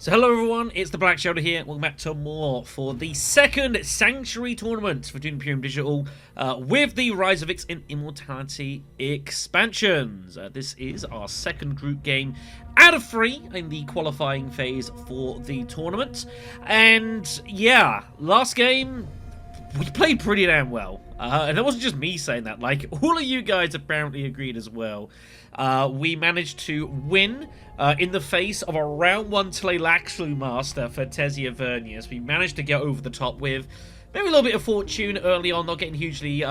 So hello everyone, it's the Black Shoulder here. Welcome back to more for the second Sanctuary tournament for Dune Imperium Digital with the Rise of X and Immortality expansions. This is our second group game out of 3 in the qualifying phase for the tournament. And yeah, last game we played pretty damn well. And it wasn't just me saying that, like, all of you guys apparently agreed as well. We managed to win in the face of a round 1 Tleilaxu master for Tesia Vernius. We managed to get over the top with maybe a little bit of fortune early on, not getting hugely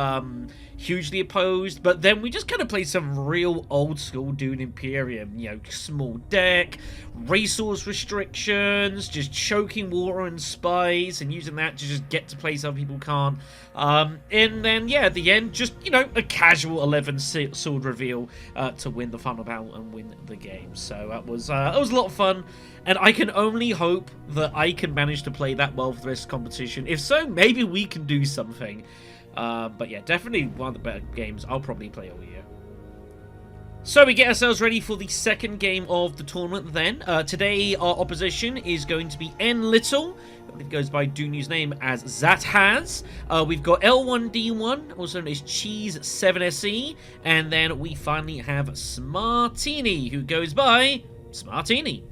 opposed, but then we just kind of played some real old school Dune Imperium, you know, small deck, resource restrictions, just choking water and spies, and using that to just get to places other people can't. And then, yeah, at the end, just, you know, a casual 11 sword reveal to win the final battle and win the game. So that was a lot of fun. And I can only hope that I can manage to play that well for the rest of the competition. If so, maybe we can do something. But yeah, definitely one of the better games I'll probably play all year. So we get ourselves ready for the second game of the tournament then. Today our opposition is going to be N Little. It goes by Dune's name as Zathaz. We've got L1D1, also known as Cheese7SE. And then we finally have Smartini, who goes by Smartini.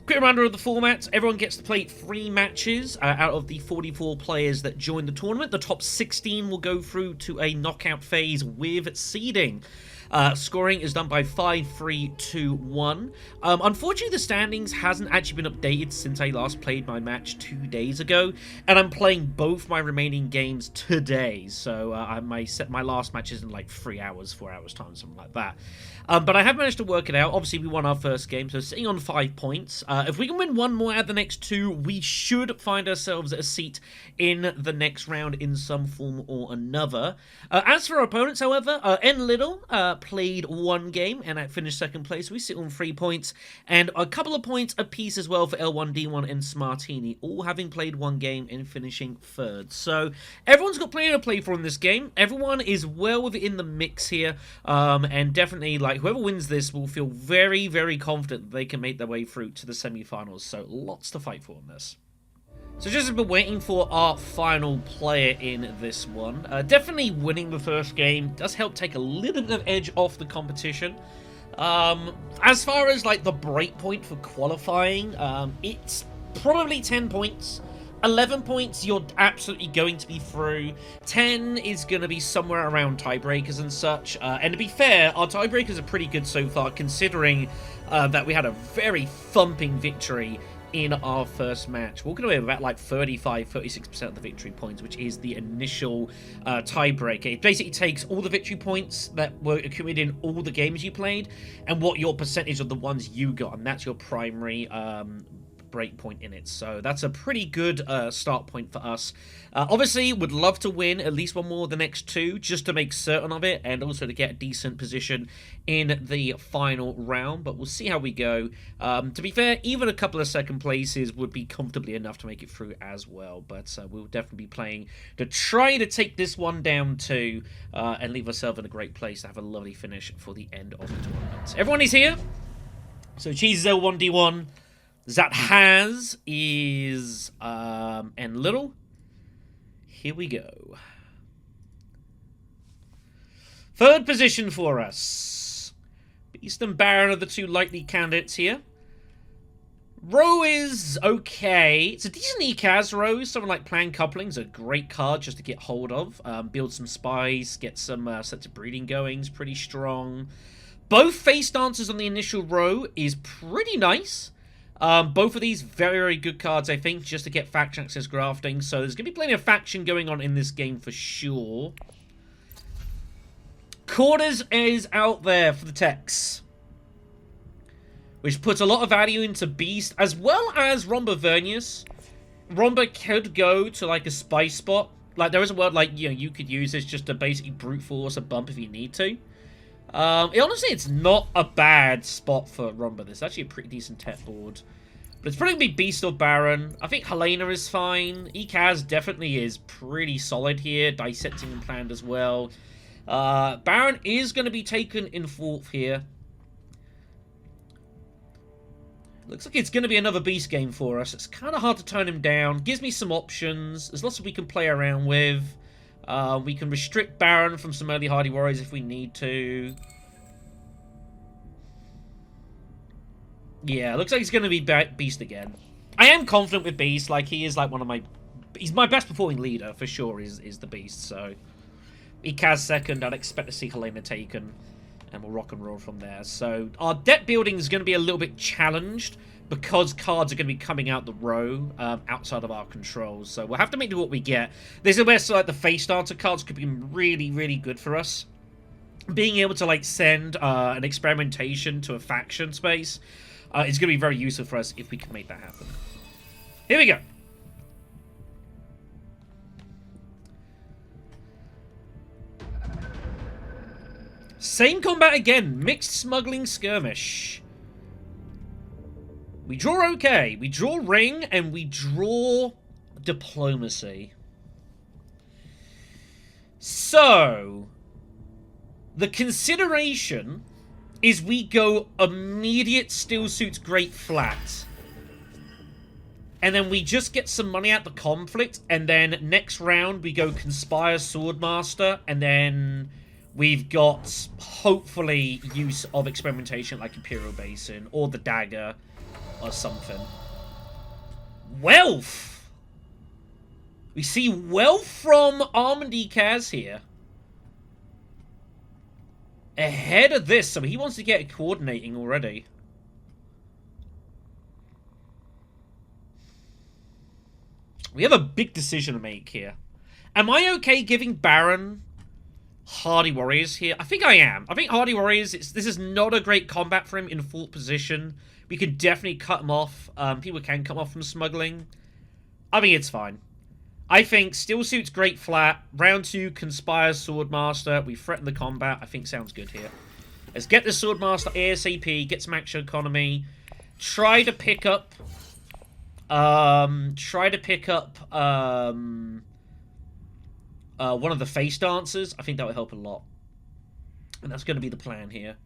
Quick reminder of the format. Everyone gets to play 3 matches out of the 44 players that join the tournament. The top 16 will go through to a knockout phase with seeding. Scoring is done by 5, 3, 2, 1. Unfortunately, the standings hasn't actually been updated since I last played my match 2 days ago, and I'm playing both my remaining games today. So my last match is in like 3 hours, 4 hours time, something like that. But I have managed to work it out. Obviously, we won our first game, so sitting on 5 points. If we can win 1 more out of the next 2, we should find ourselves a seat in the next round in some form or another. As for our opponents, however, N Little played 1 game and I finished 2nd place. We sit on 3 points and a couple of points apiece as well for L1D1 and Smartini, all having played 1 game and finishing 3rd. So everyone's got plenty to play for in this game. Everyone is well within the mix here, and definitely, like, whoever wins this will feel very, very confident that they can make their way through to the semi-finals. So lots to fight for in this. So just as we're waiting for our final player in this one, definitely winning the first game does help take a little bit of edge off the competition. As far as like the break point for qualifying, it's probably 10 points. 11 points, you're absolutely going to be through. 10 is going to be somewhere around tiebreakers and such. And to be fair, our tiebreakers are pretty good so far, considering that we had a very thumping victory in our first match, walking away with about like 35-36% of the victory points, which is the initial tiebreaker. It basically takes all the victory points that were accumulated in all the games you played and what your percentage of the ones you got, and that's your primary break point in it. So that's a pretty good start point for us. Obviously, would love to win at least 1 more of the next 2 just to make certain of it, and also to get a decent position in the final round, but we'll see how we go. To be fair, even a couple of 2nd places would be comfortably enough to make it through as well, but we'll definitely be playing to try to take this one down too, and leave ourselves in a great place to have a lovely finish for the end of the tournament. Everyone is here. So Cheese is L1D1. Zathaz is N Little. Here we go. 3rd position for us. Beast and Baron are the 2 likely candidates here. Row is okay. It's a decent ECAS row. Something like Plan Coupling's a great card just to get hold of. Build some spies, get some sets of breeding goings, pretty strong. Both face dancers on the initial row is pretty nice. Both of these very, very good cards, I think, just to get faction access grafting. So there's going to be plenty of faction going on in this game for sure. Quarters is out there for the techs, which puts a lot of value into Beast, as well as Romba Vernius. Romba could go to, like, a spy spot. Like, there is a word, like, you know, you could use this just to basically brute force a bump if you need to. Honestly, it's not a bad spot for Romba. This is actually a pretty decent tech board. But it's probably going to be Beast or Baron. I think Helena is fine. Ekaz definitely is pretty solid here. Dissecting and planned as well. Baron is going to be taken in 4th here. Looks like it's going to be another beast game for us. It's kind of hard to turn him down. Gives me some options. There's lots we can play around with. We can restrict Baron from some early Hardy Warriors if we need to. Yeah, looks like he's going to be Beast again. I am confident with Beast. Like, he is like one of my... He's my best performing leader, for sure, is the Beast. So, Ikaz second. I'd expect to see Helena taken. And we'll rock and roll from there. So, our deck building is going to be a little bit challenged because cards are going to be coming out the row outside of our control. So, we'll have to make do what we get. This is where so, like, the face starter cards could be really, really good for us. Being able to, like, send an experimentation to a faction space is going to be very useful for us if we can make that happen. Here we go. Same combat again. Mixed smuggling skirmish. We draw okay. We draw ring and we draw diplomacy. So, the consideration is we go immediate Steel Suits Great Flat. And then we just get some money out the conflict. And then next round we go Conspire Swordmaster. And then we've got, hopefully, use of experimentation like Imperial Basin or the Dagger or something. Wealth! We see wealth from Armand Ikaz here. Ahead of this, so he wants to get coordinating already. We have a big decision to make here. Am I okay giving Baron Hardy Warriors here? I think I am. I think Hardy Warriors, this is not a great combat for him in full position. We could definitely cut him off. People can come off from smuggling. I think it's fine. I think Steel Suit's Great Flat. Round 2, Conspire Swordmaster. We threaten the combat. I think sounds good here. Let's get the Swordmaster ASAP. Get some action economy. Try to pick up... one of the face dancers. I think that would help a lot. And that's going to be the plan here.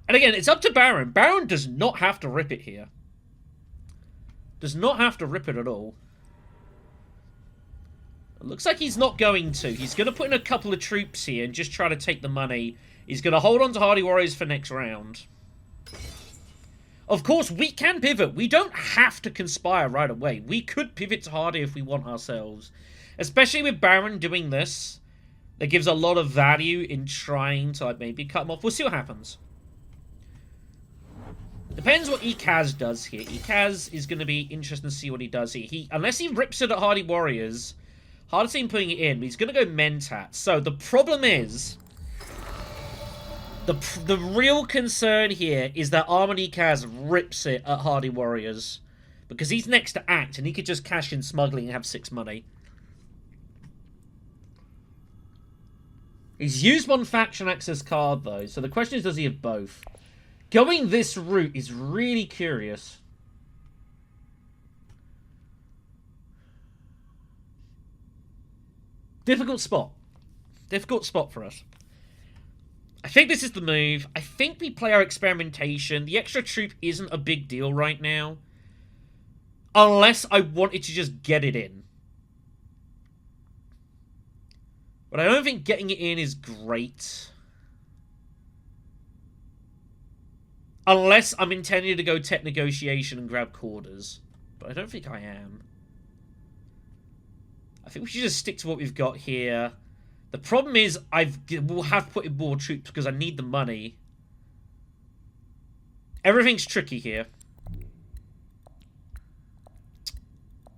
And again, it's up to Baron. Baron does not have to rip it here. Does not have to rip it at all. It looks like he's not going to. He's going to put in a couple of troops here and just try to take the money. He's going to hold on to Hardy Warriors for next round. Of course, we can pivot. We don't have to conspire right away. We could pivot to Hardy if we want ourselves. Especially with Baron doing this. That gives a lot of value in trying to like, maybe cut him off. We'll see what happens. Depends what Ikaz does here. Ikaz is going to be interesting to see what he does here. Unless he rips it at Hardy Warriors, hard to see him putting it in, but he's going to go Mentat. So the problem is, the real concern here is that Armand Ikaz rips it at Hardy Warriors. Because he's next to act, and he could just cash in smuggling and have 6 money. He's used one faction access card, though. So the question is, does he have both? Going this route is really curious. Difficult spot. Difficult spot for us. I think this is the move. I think we play our experimentation. The extra troop isn't a big deal right now. Unless I wanted to just get it in. But I don't think getting it in is great. Unless I'm intending to go tech negotiation and grab quarters. But I don't think I am. I think we should just stick to what we've got here. The problem is, we'll have put in more troops because I need the money. Everything's tricky here.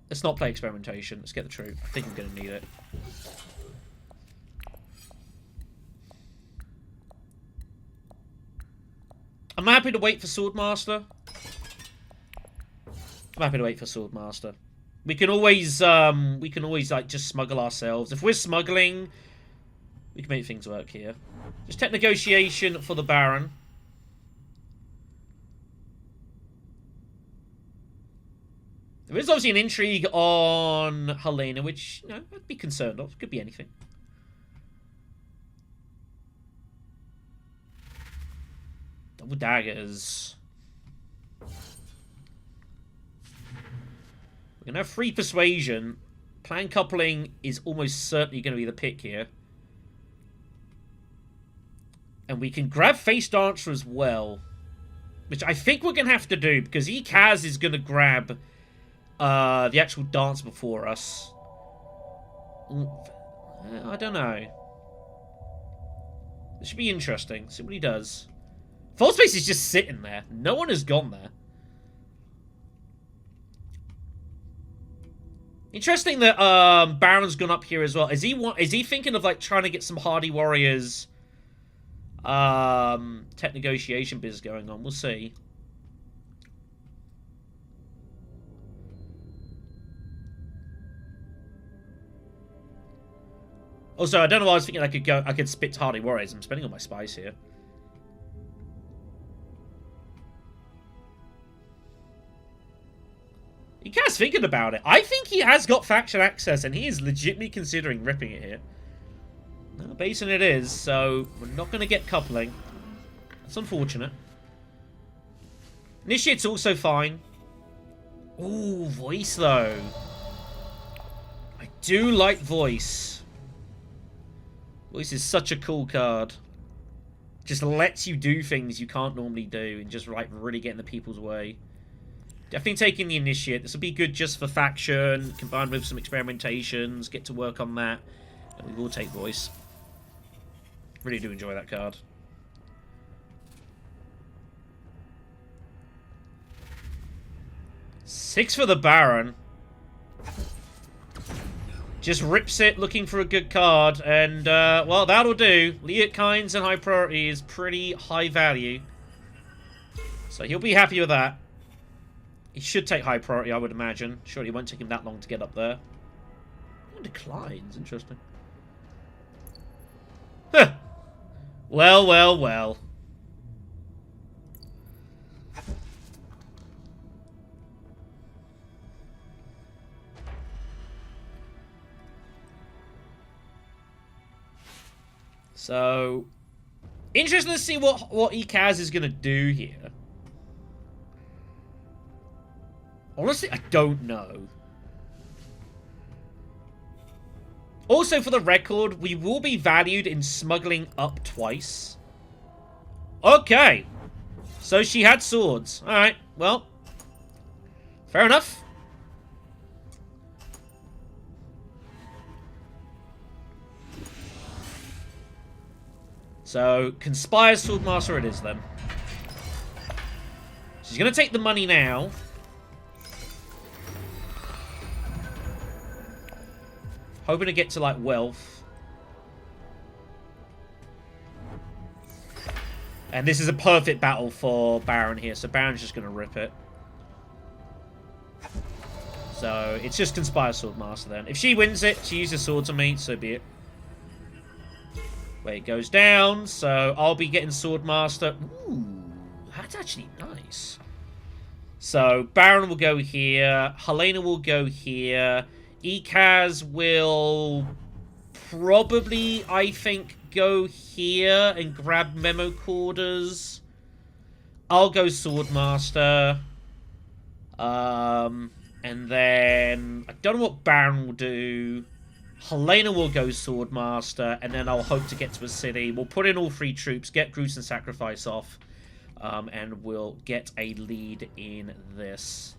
Let's not play experimentation. Let's get the troop. I think I'm going to need it. I'm happy to wait for Swordmaster. I'm happy to wait for Swordmaster. We can always like just smuggle ourselves. If we're smuggling, we can make things work here. Just tech negotiation for the Baron. There is obviously an intrigue on Helena, which, you know, I'd be concerned of. Could be anything. Double daggers. We're going to have free persuasion. Plan coupling is almost certainly going to be the pick here. And we can grab face dancer as well. Which I think we're going to have to do, because Kaz is going to grab the actual dance before us. I don't know. This should be interesting. See what he does. False Face is just sitting there. No one has gone there. Interesting that Baron's gone up here as well. Is he thinking of like trying to get some hardy warriors tech negotiation biz going on? We'll see. Also, I don't know why I was thinking I could spit hardy warriors. I'm spending all my spice here. He has thinking about it. I think he has got faction access, and he is legitimately considering ripping it here. No, Basin it is, so we're not going to get coupling. That's unfortunate. Initiate's also fine. Ooh, voice though. I do like voice. Voice is such a cool card. Just lets you do things you can't normally do and just like really get in the people's way. Definitely taking the initiate. This will be good just for faction, combined with some experimentations. Get to work on that. And we will take voice. Really do enjoy that card. Six for the Baron. Just rips it, looking for a good card. And, well, that'll do. Liat Kynes and high priority is pretty high value. So he'll be happy with that. He should take high priority, I would imagine. Surely it won't take him that long to get up there. Oh, declines. Interesting. Huh. Well, well, well. So, interesting to see what Kaz is going to do here. Honestly, I don't know. Also, for the record, we will be valued in smuggling up twice. Okay. So she had swords. Alright, well. Fair enough. So, Conspire Swordmaster it is then. She's going to take the money now. Hoping to get to, like, wealth. And this is a perfect battle for Baron here, so Baron's just going to rip it. So, it's just Conspire Swordmaster then. If she wins it, she uses swords on me, so be it. Where it goes down, so I'll be getting Swordmaster. Ooh, that's actually nice. So, Baron will go here. Helena will go here. Kaz will probably, I think, go here and grab Memo Corders. I'll go Swordmaster. And then, I don't know what Baron will do. Helena will go Swordmaster, and then I'll hope to get to a city. We'll put in all 3 troops, get Gruesome Sacrifice off, and we'll get a lead in this.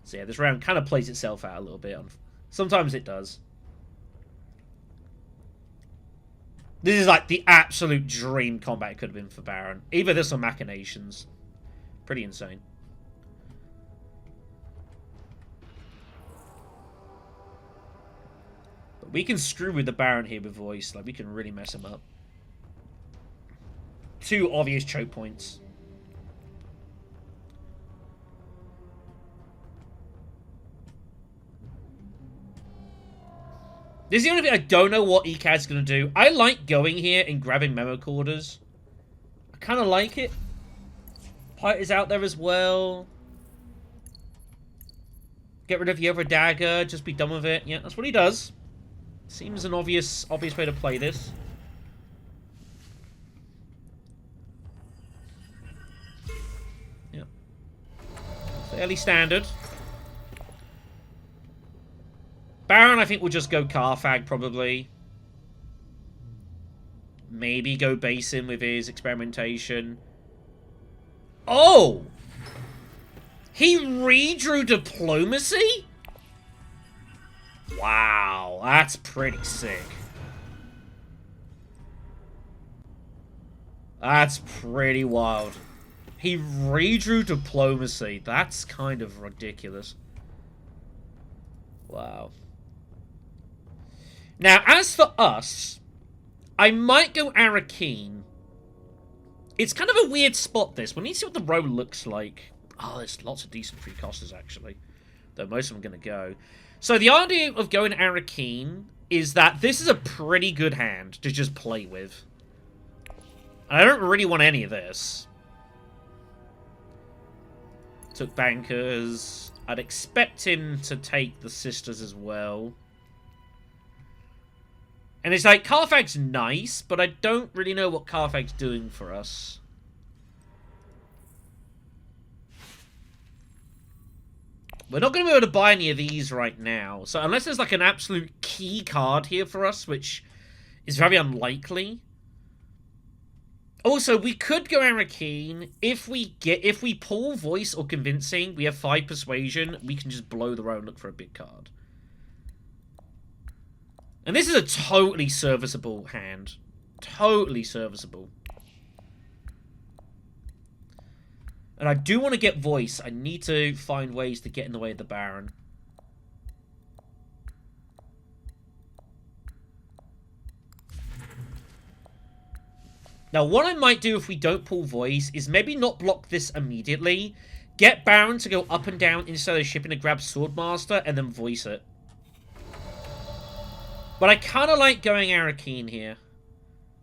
So yeah, this round kind of plays itself out a little bit. Sometimes it does. This is like the absolute dream combat it could have been for Baron. Either this or Machinations. Pretty insane. But we can screw with the Baron here with voice. Like, we can really mess him up. 2 obvious choke points. This is the only thing I don't know what Kaz is going to do. I like going here and grabbing Memo Corders. I kind of like it. Pite is out there as well. Get rid of the other dagger. Just be done with it. Yeah, that's what he does. Seems an obvious way to play this. Yeah. Fairly standard. Baron, I think, will just go Carfag, probably. Maybe go Basin with his experimentation. Oh! He redrew Diplomacy? Wow, that's pretty sick. That's pretty wild. He redrew Diplomacy. That's kind of ridiculous. Wow. Now, as for us, I might go Arakeen. It's kind of a weird spot, this. We need to see what the row looks like. Oh, there's lots of decent free costers, actually. Though most of them are going to go. So the idea of going Arakeen is that this is a pretty good hand to just play with. I don't really want any of this. Took Bankers. I'd expect him to take the Sisters as well. And it's like, Carfag's nice, but I don't really know what Carfag's doing for us. We're not going to be able to buy any of these right now. So unless there's like an absolute key card here for us, which is very unlikely. Also, we could go Arakeen. If we pull Voice or Convincing, we have 5 Persuasion, we can just blow the row and look for a big card. And this is a totally serviceable hand. Totally serviceable. And I do want to get Voice. I need to find ways to get in the way of the Baron. Now, what I might do if we don't pull Voice is maybe not block this immediately. Get Baron to go up and down instead of shipping to grab Swordmaster and then Voice it. But I kind of like going Arakeen here.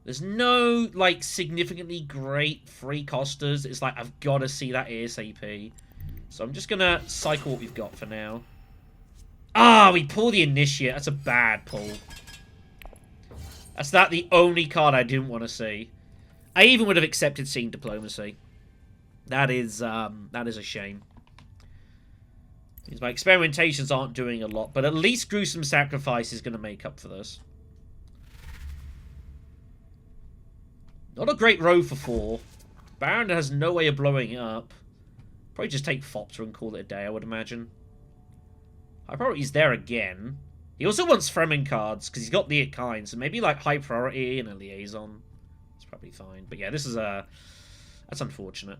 There's no, like, significantly great free costers. It's like, I've got to see that ASAP. So I'm just going to cycle what we've got for now. Ah, we pull the Initiate. That's a bad pull. That's the only card I didn't want to see. I even would have accepted seeing Diplomacy. That is a shame. Means my experimentations aren't doing a lot, but at least Gruesome Sacrifice is going to make up for this. Not a great row for 4. Baron has no way of blowing it up. Probably just take Fopter and call it a day, I would imagine. High priority's there again. He also wants Fremen cards, because he's got the kind, so maybe like high priority and a liaison. It's probably fine. But yeah, this is that's unfortunate.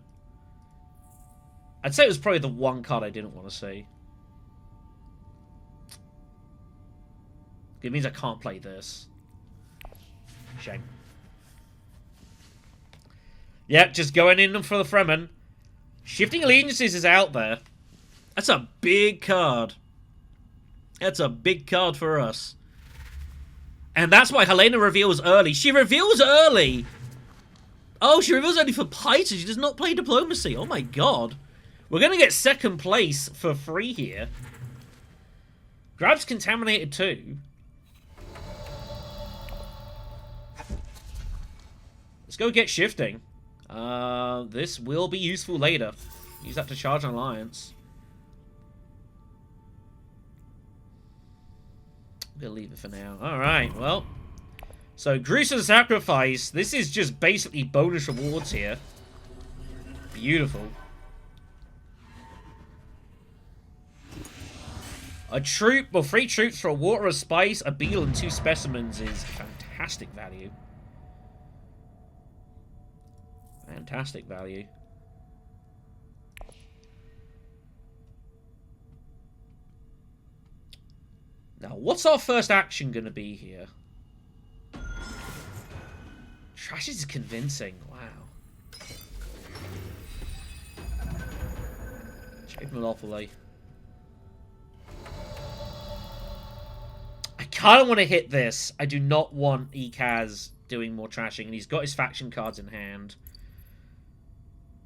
I'd say it was probably the one card I didn't want to see. It means I can't play this. Shame. Yep, just going in for the Fremen. Shifting Allegiances is out there. That's a big card. That's a big card for us. And that's why Helena reveals early. She reveals early! Oh, she reveals only for Python. She does not play Diplomacy. Oh my god. We're going to get second place for free here. Grab's Contaminated too. Let's go get Shifting. This will be useful later. Use that to charge an Alliance. We'll leave it for now. Alright, well. So, Gruesome Sacrifice. This is just basically bonus rewards here. Beautiful. A troop, or 3 troops for a Water of Spice, a Beetle, and 2 Specimens is fantastic value. Fantastic value. Now, what's our first action going to be here? Trash is convincing. Wow. Shape Monopoly. I kind of want to hit this. I do not want Ekaz doing more trashing, and he's got his faction cards in hand.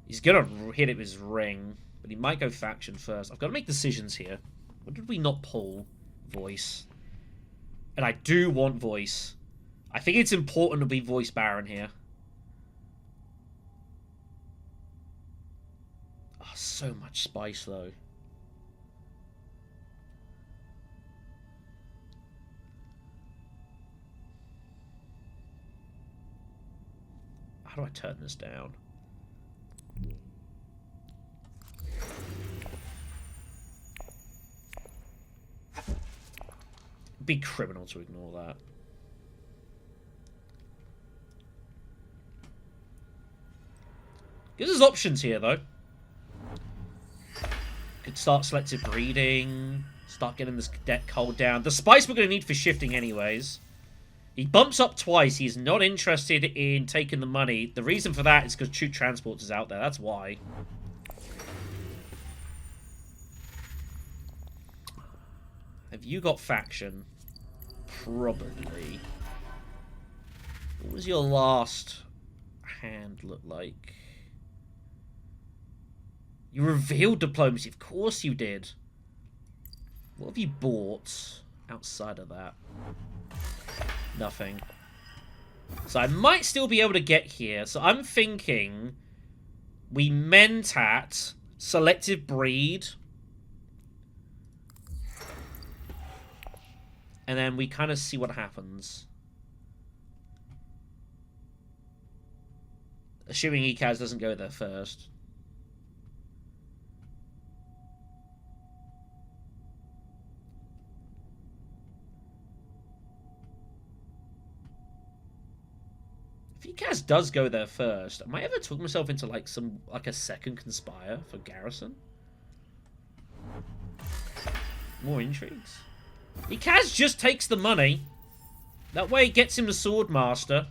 He's going to hit it with his ring, but he might go faction first. I've got to make decisions here. What did we not pull? Voice. And I do want voice. I think it's important to be voice Baron here. Oh, so much spice, though. How do I turn this down? It'd be criminal to ignore that. Gives us options here, though. Could start selective breeding. Start getting this deck culled down. The spice we're going to need for shifting anyways. He bumps up twice. He's not interested in taking the money. The reason for that is because Troop Transports is out there. That's why. Have you got faction? Probably. What was your last hand look like? You revealed diplomacy. Of course you did. What have you bought outside of that? Nothing. So I might still be able to get here. So I'm thinking we mentat, selective breed, and then we kind of see what happens. Assuming ECAS doesn't go there first. If ECAS does go there first, am I ever talk myself into like a second Conspire for Garrison? More intrigues. ECAS just takes the money. That way it gets him the Swordmaster.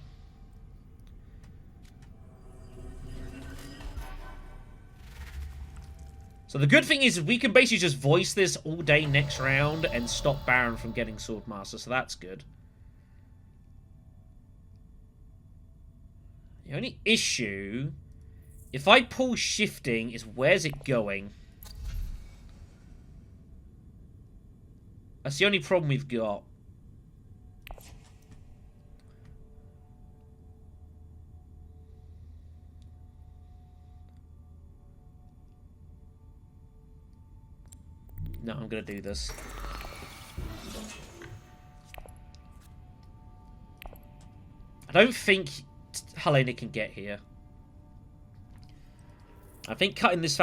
So the good thing is we can basically just voice this all day next round and stop Baron from getting Swordmaster, so that's good. The only issue, if I pull shifting, is where's it going? That's the only problem we've got. No, I'm going to do this. I don't think Helena can get here. I think cutting these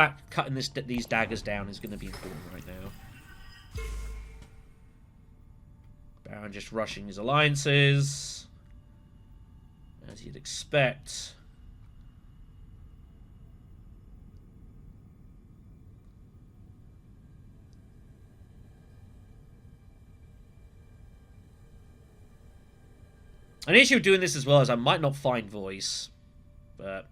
daggers down is going to be important right now. Baron just rushing his alliances, as you'd expect. An issue of doing this as well is I might not find voice, but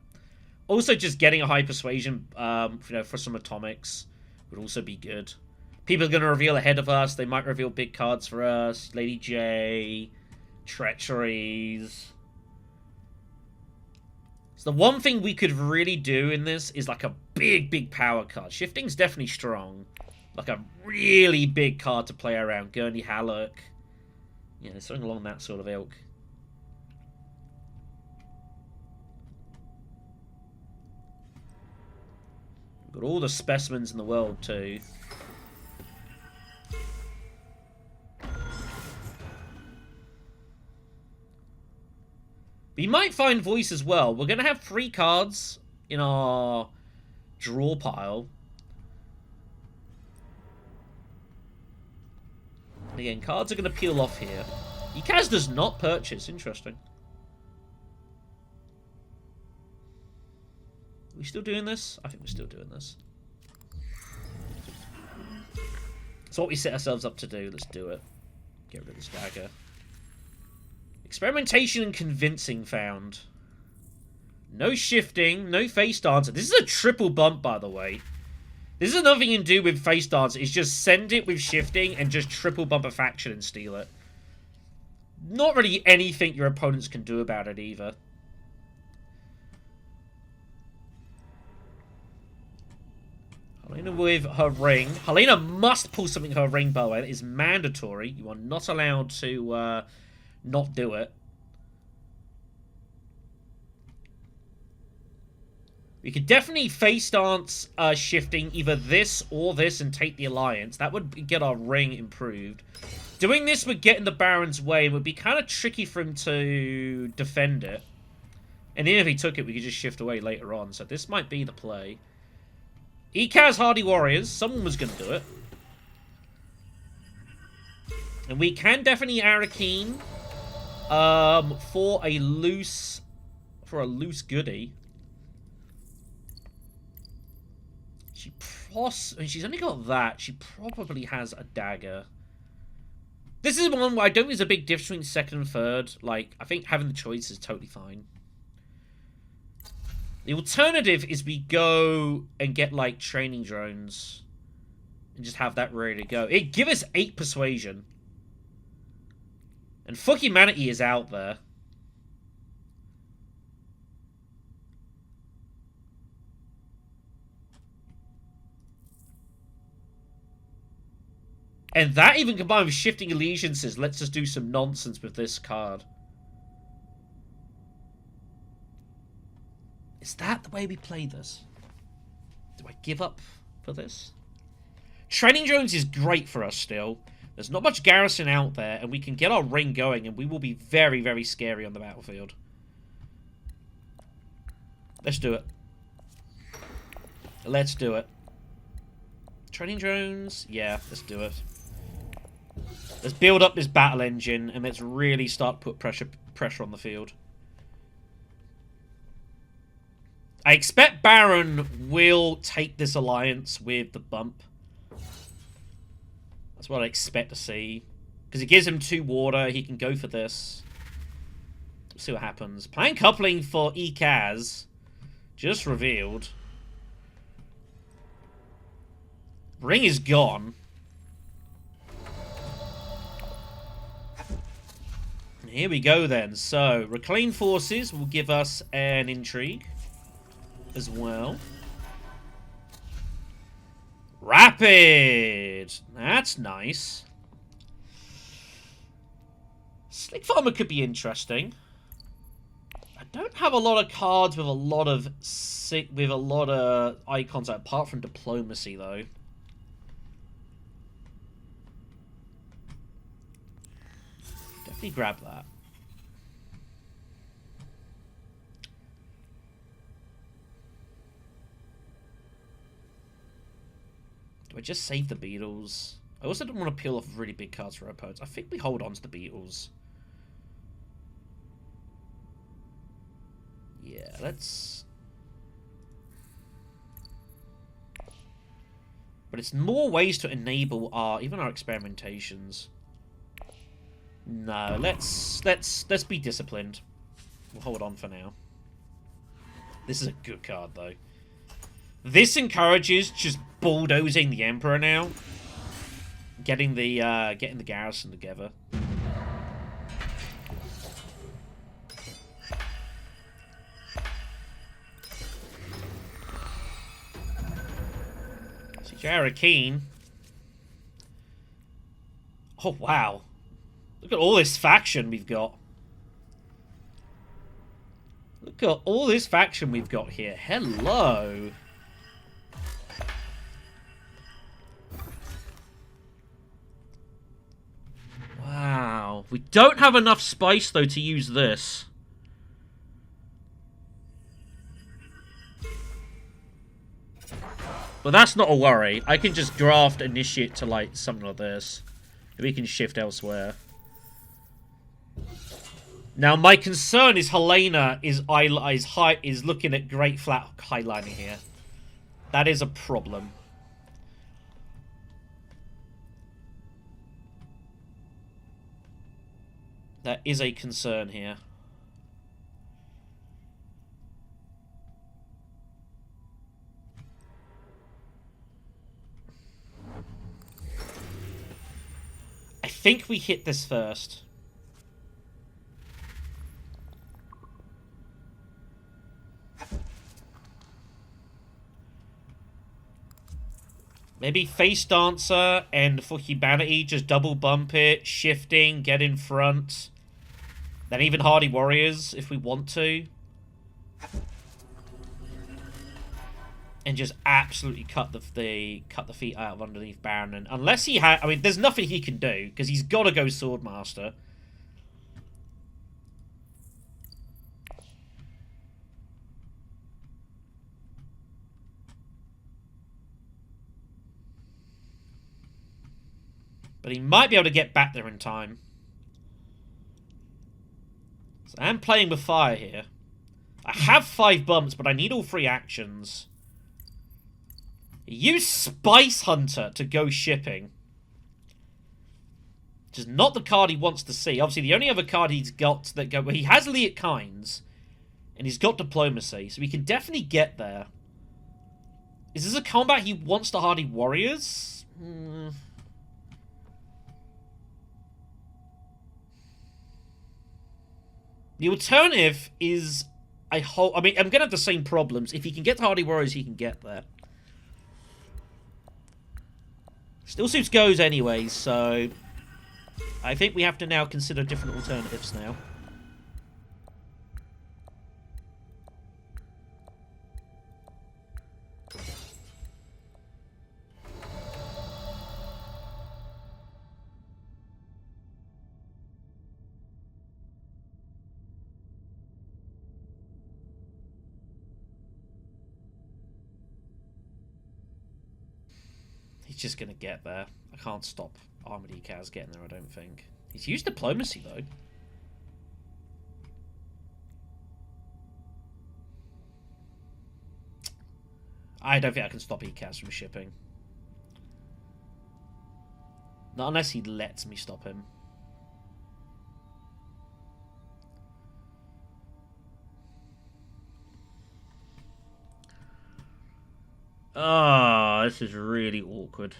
also just getting a high persuasion, for some atomics would also be good. People are going to reveal ahead of us. They might reveal big cards for us. Lady J, treacheries. So the one thing we could really do in this is like a big power card. Shifting's definitely strong. Like a really big card to play around. Gurney Halleck. Yeah, something along that sort of ilk. Got all the specimens in the world, too. We might find voice as well. We're going to have 3 cards in our draw pile. And again, cards are going to peel off here. Yukaz does not purchase. Interesting. Are we still doing this? I think we're still doing this. It's what we set ourselves up to do. Let's do it. Get rid of this dagger. Experimentation and convincing found. No shifting, no face dancer. This is a triple bump, by the way. This is nothing you can do with face dancer. It's just send it with shifting and just triple bump a faction and steal it. Not really anything your opponents can do about it either. Helena with her ring. Helena must pull something her ring, by the way. That is mandatory. You are not allowed to not do it. We could definitely face dance shifting either this or this and take the alliance. That would get our ring improved. Doing this would get in the Baron's way and would be kind of tricky for him to defend it. And even if he took it, we could just shift away later on. So this might be the play. Ekaz Hardy Warriors. Someone was going to do it. And we can definitely Arakeen for a loose goodie. She's only got that. She probably has a dagger. This is one where I don't think there's a big difference between second and third. Like, I think having the choice is totally fine. The alternative is we go and get, like, training drones. And just have that ready to go. It give us 8 persuasion. And fuck humanity is out there. And that even combined with shifting allegiances lets us do some nonsense with this card. Is that the way we play this? Do I give up for this? Training drones is great for us still. There's not much garrison out there, and we can get our ring going, and we will be very, very scary on the battlefield. Let's do it. Let's do it. Training drones? Yeah, let's do it. Let's build up this battle engine, and let's really start to put pressure on the field. I expect Baron will take this alliance with the bump. That's what I expect to see. Because it gives him 2 water, he can go for this. We'll see what happens. Plan coupling for Ekaz. Just revealed. Ring is gone. Here we go then. So, Reclaim Forces will give us an intrigue as well. Rapid! That's nice. Slick Farmer could be interesting. I don't have a lot of cards with a lot of icons apart from Diplomacy though. Definitely grab that. Do I just save the Beatles? I also don't want to peel off really big cards for our opponents. I think we hold on to the Beatles. Yeah, let's... But it's more ways to enable even our experimentations. No, let's be disciplined. We'll hold on for now. This is a good card though. This encourages just bulldozing the Emperor now. Getting the garrison together. Arakeen. Oh, wow. Look at all this faction we've got. Look at all this faction we've got here. Hello. Wow. We don't have enough spice, though, to use this. But that's not a worry. I can just graft Initiate to, like, something like this. And we can shift elsewhere. Now, my concern is Helena is looking at great flat highlining here. That is a problem. That is a concern here. I think we hit this first. Maybe Face Dancer and for Humanity, just double bump it, shifting, get in front. Then even Hardy Warriors, if we want to. And just absolutely cut the feet out of underneath Baron. And unless he I mean, there's nothing he can do, because he's got to go Swordmaster. But he might be able to get back there in time. So I'm playing with fire here. I have 5 bumps, but I need all 3 actions. Use Spice Hunter to go shipping. Which is not the card he wants to see. Obviously, the only other card he's got that go... Well, he has Liat Kynes. And he's got Diplomacy. So he can definitely get there. Is this a combat he wants to Hardy Warriors? The alternative is... I mean, I'm going to have the same problems. If he can get to Hardy Warriors, he can get there. Still suits goes anyways, so... I think we have to now consider different alternatives now. He's just going to get there. I can't stop Armored Kaz getting there, I don't think. He's used Diplomacy, though. I don't think I can stop Kaz from shipping. Not unless he lets me stop him. Ah, this is really awkward.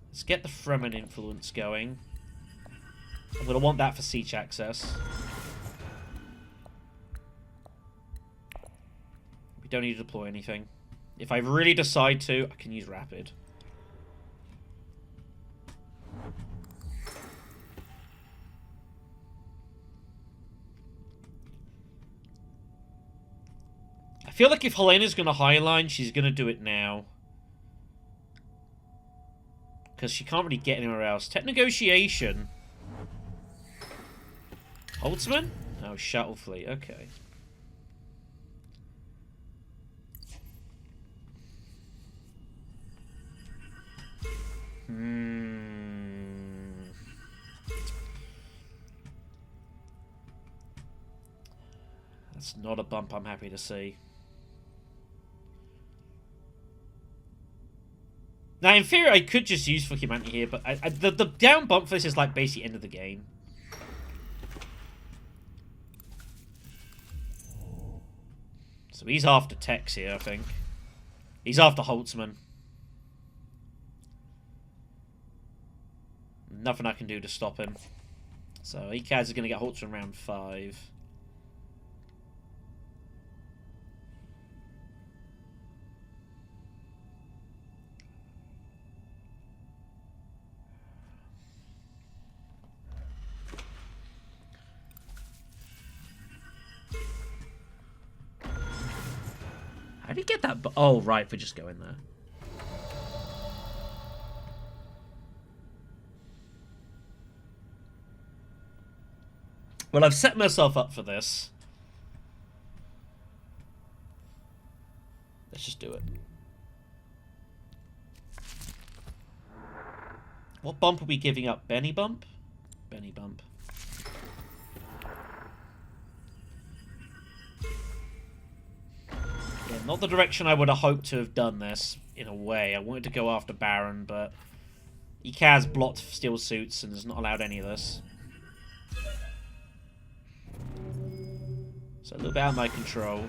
Let's get the Fremen influence going. I'm going to want that for siege access. We don't need to deploy anything. If I really decide to, I can use Rapid. I feel like if Helena's going to highline, she's going to do it now. Because she can't really get anywhere else. Tech Negotiation. Holtzman? Oh, Shuttle Fleet. Okay. That's not a bump I'm happy to see. Now, in theory, I could just use for Humanity here, but the down bump for this is like basically end of the game. So he's after Tex here, I think. He's after Holtzman. Nothing I can do to stop him. So Ekaz is going to get Holtzman round 5. How did he get that? Oh, right, for just going there. Well, I've set myself up for this. Let's just do it. What bump are we giving up? Benny bump? Benny bump. Yeah, not the direction I would have hoped to have done this, in a way. I wanted to go after Baron, but... Ekaz blocked steel suits and is not allowed any of this. So a little bit out of my control.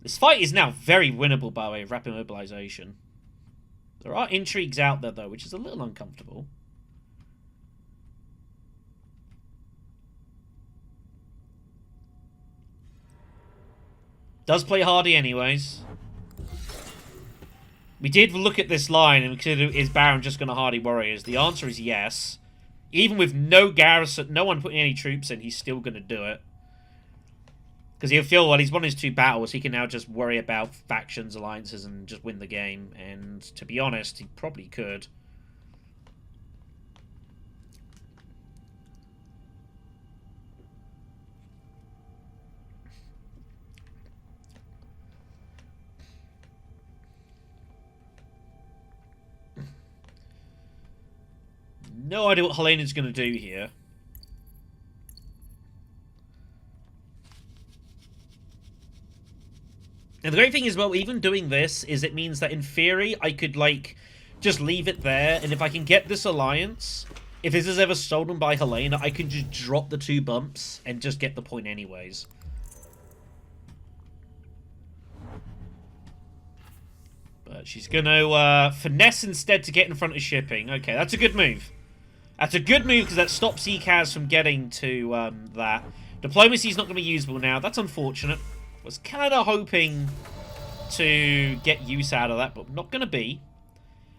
This fight is now very winnable by way of rapid mobilization. There are intrigues out there, though, which is a little uncomfortable. Does play hardy anyways. We did look at this line and consider, is Baron just going to hardy warriors? The answer is yes. Even with no garrison, no one putting any troops in, he's still going to do it. Because he'll feel, well, he's won his 2 battles, he can now just worry about factions, alliances, and just win the game. And to be honest, he probably could. No idea what Helena's going to do here. And the great thing is, well, even doing this is it means that in theory I could, like, just leave it there. And if I can get this alliance, if this is ever stolen by Helena, I can just drop the 2 bumps and just get the point anyways. But she's going to finesse instead to get in front of shipping. Okay, that's a good move. That's a good move because that stops Ekaz from getting to that. Diplomacy's not going to be usable now. That's unfortunate. Was kind of hoping to get use out of that, but not going to be.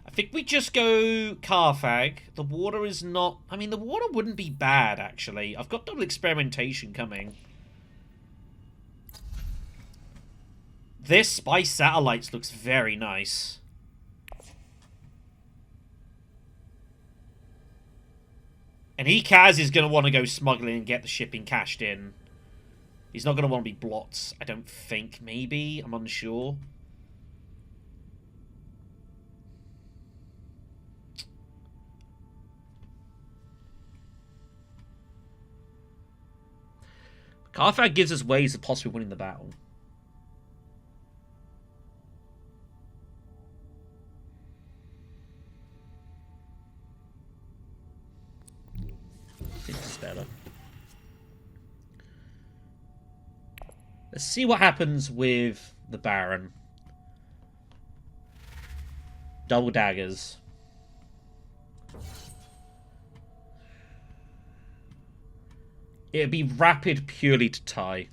I think we just go Carthag. The water is not... I mean, the water wouldn't be bad, actually. I've got double experimentation coming. This Spice Satellites looks very nice. And Ekaz is going to want to go smuggling and get the shipping cashed in. He's not going to want to be blocked, I don't think. Maybe. I'm unsure. Carthag gives us ways of possibly winning the battle. I think this is better. Let's see what happens with the Baron. Double daggers. It'd be rapid purely to tie.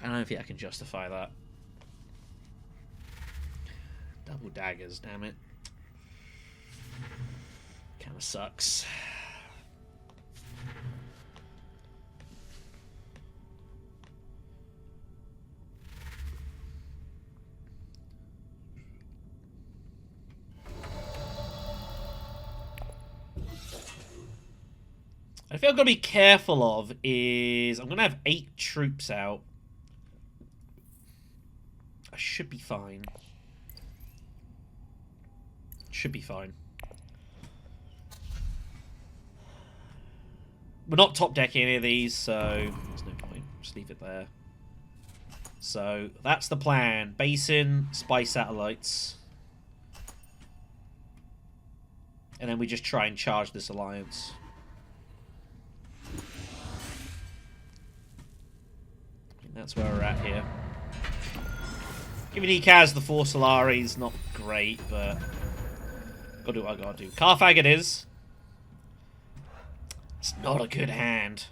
I don't think I can justify that. Double daggers, damn it. Kinda sucks. I think I've got to be careful of is... I'm going to have 8 troops out. I should be fine. Should be fine. We're not top decking any of these, so there's no point. Just leave it there. So, that's the plan. Basin, Spice Satellites. And then we just try and charge this alliance. That's where we're at here. Giving Ekaz the 4 Solaris, not great, but gotta do what I gotta do. Carthag it is. It's not a good hand.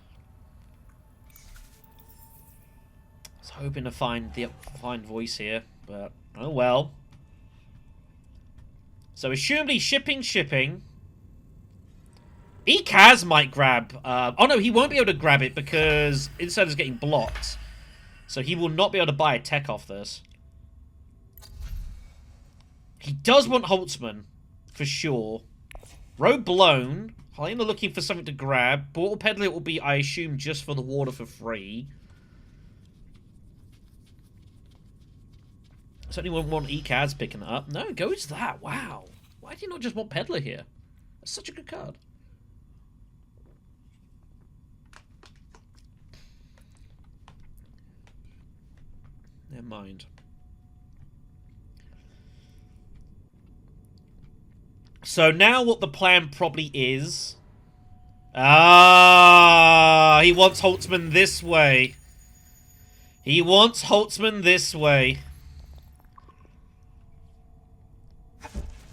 I was hoping to find the fine voice here, but oh well. So assumably shipping. Ekaz might grab... oh no, he won't be able to grab it because Insider's getting blocked. So he will not be able to buy a tech off this. He does want Holtzman, for sure. Road blown. Helena looking for something to grab. Portal Peddler will be, I assume, just for the water for free. Certainly won't want Ekaz picking it up. No, it goes that. Wow. Why do you not just want Peddler here? That's such a good card. Never mind. So now what the plan probably is... Ah, he wants Holtzman this way. He wants Holtzman this way.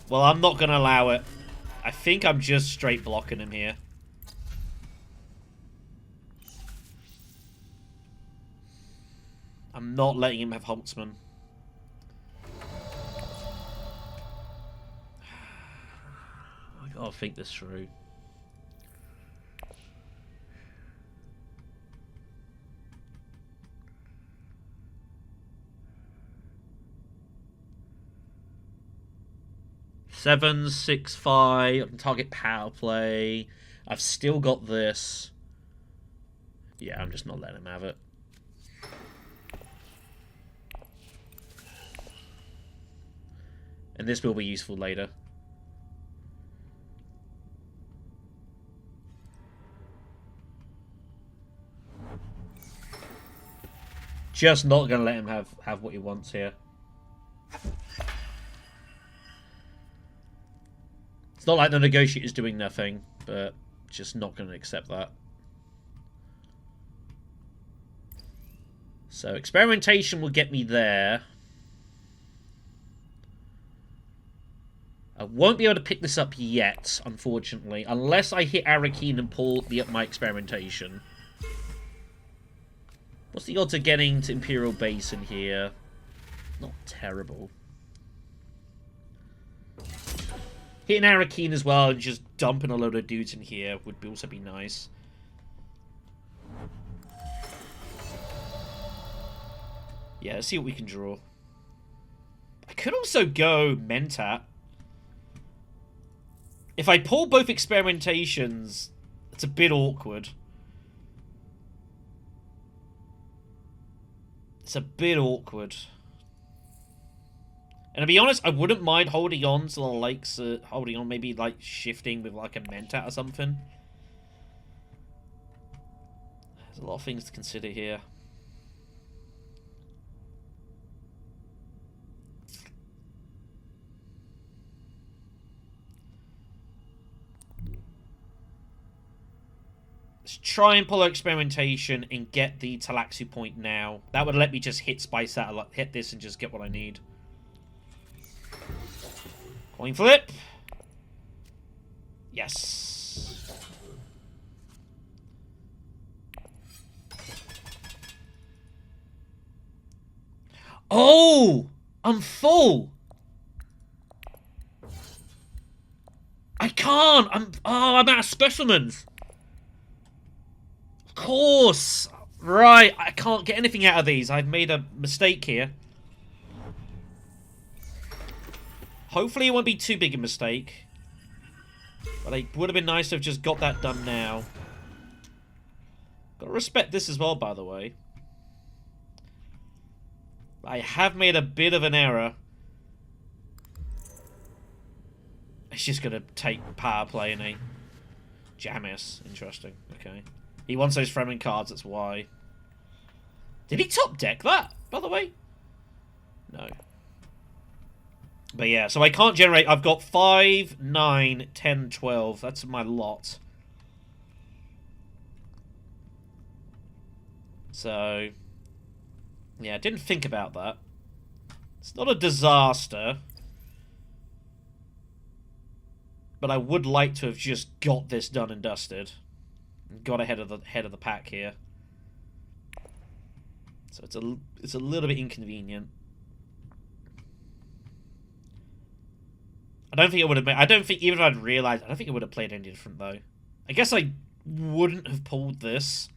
Well, I'm not going to allow it. I think I'm just straight blocking him here. I'm not letting him have Holtzman. I gotta think this through. Seven, 6, 5. I can target power play. I've still got this. Yeah, I'm just not letting him have it. And this will be useful later. Just not going to let him have what he wants here. It's not like the negotiator's doing nothing, but just not going to accept that. So experimentation will get me there. I won't be able to pick this up yet, unfortunately, unless I hit Arakeen and pull up my experimentation. What's the odds of getting to Imperial Base in here? Not terrible. Hitting Arakeen as well and just dumping a load of dudes in here would also be nice. Yeah, let's see what we can draw. I could also go Mentat. If I pull both experimentations, it's a bit awkward. It's a bit awkward. And to be honest, I wouldn't mind holding on to the likes, holding on, maybe like shifting with like a Mentat or something. There's a lot of things to consider here. Let's try and pull our experimentation and get the Talaxu point now. That would let me just hit Spy Satellite, hit this and just get what I need. Coin flip. Yes. Oh! I'm full! I can't! I'm out of specimens! Of course! Right, I can't get anything out of these. I've made a mistake here. Hopefully it won't be too big a mistake. But it would have been nice to have just got that done now. Gotta respect this as well, by the way. I have made a bit of an error. It's just gonna take power play and a Jamis. Interesting. Okay. He wants those Fremen cards, that's why. Did he top deck that, by the way? No. But yeah, so I can't generate. I've got 5, 9, 10, 12. That's my lot. So, yeah, I didn't think about that. It's not a disaster. But I would like to have just got this done and dusted. And got ahead of the pack here. So it's a little bit inconvenient. I don't think it would have been... I don't think, even if I'd realised... I don't think it would have played any different, though. I guess I wouldn't have pulled this.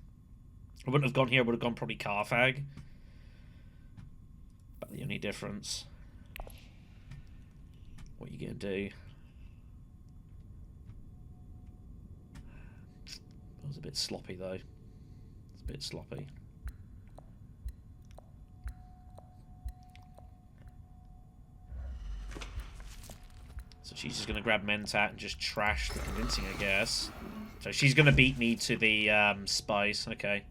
I wouldn't have gone here. I would have gone probably Carthag. But the only difference... What are you going to do? That was a bit sloppy, though. It's a bit sloppy. So she's just going to grab Mentat and just trash the convincing, I guess. So she's going to beat me to the spice. Okay.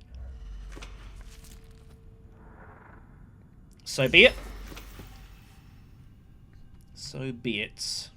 So be it. So be it.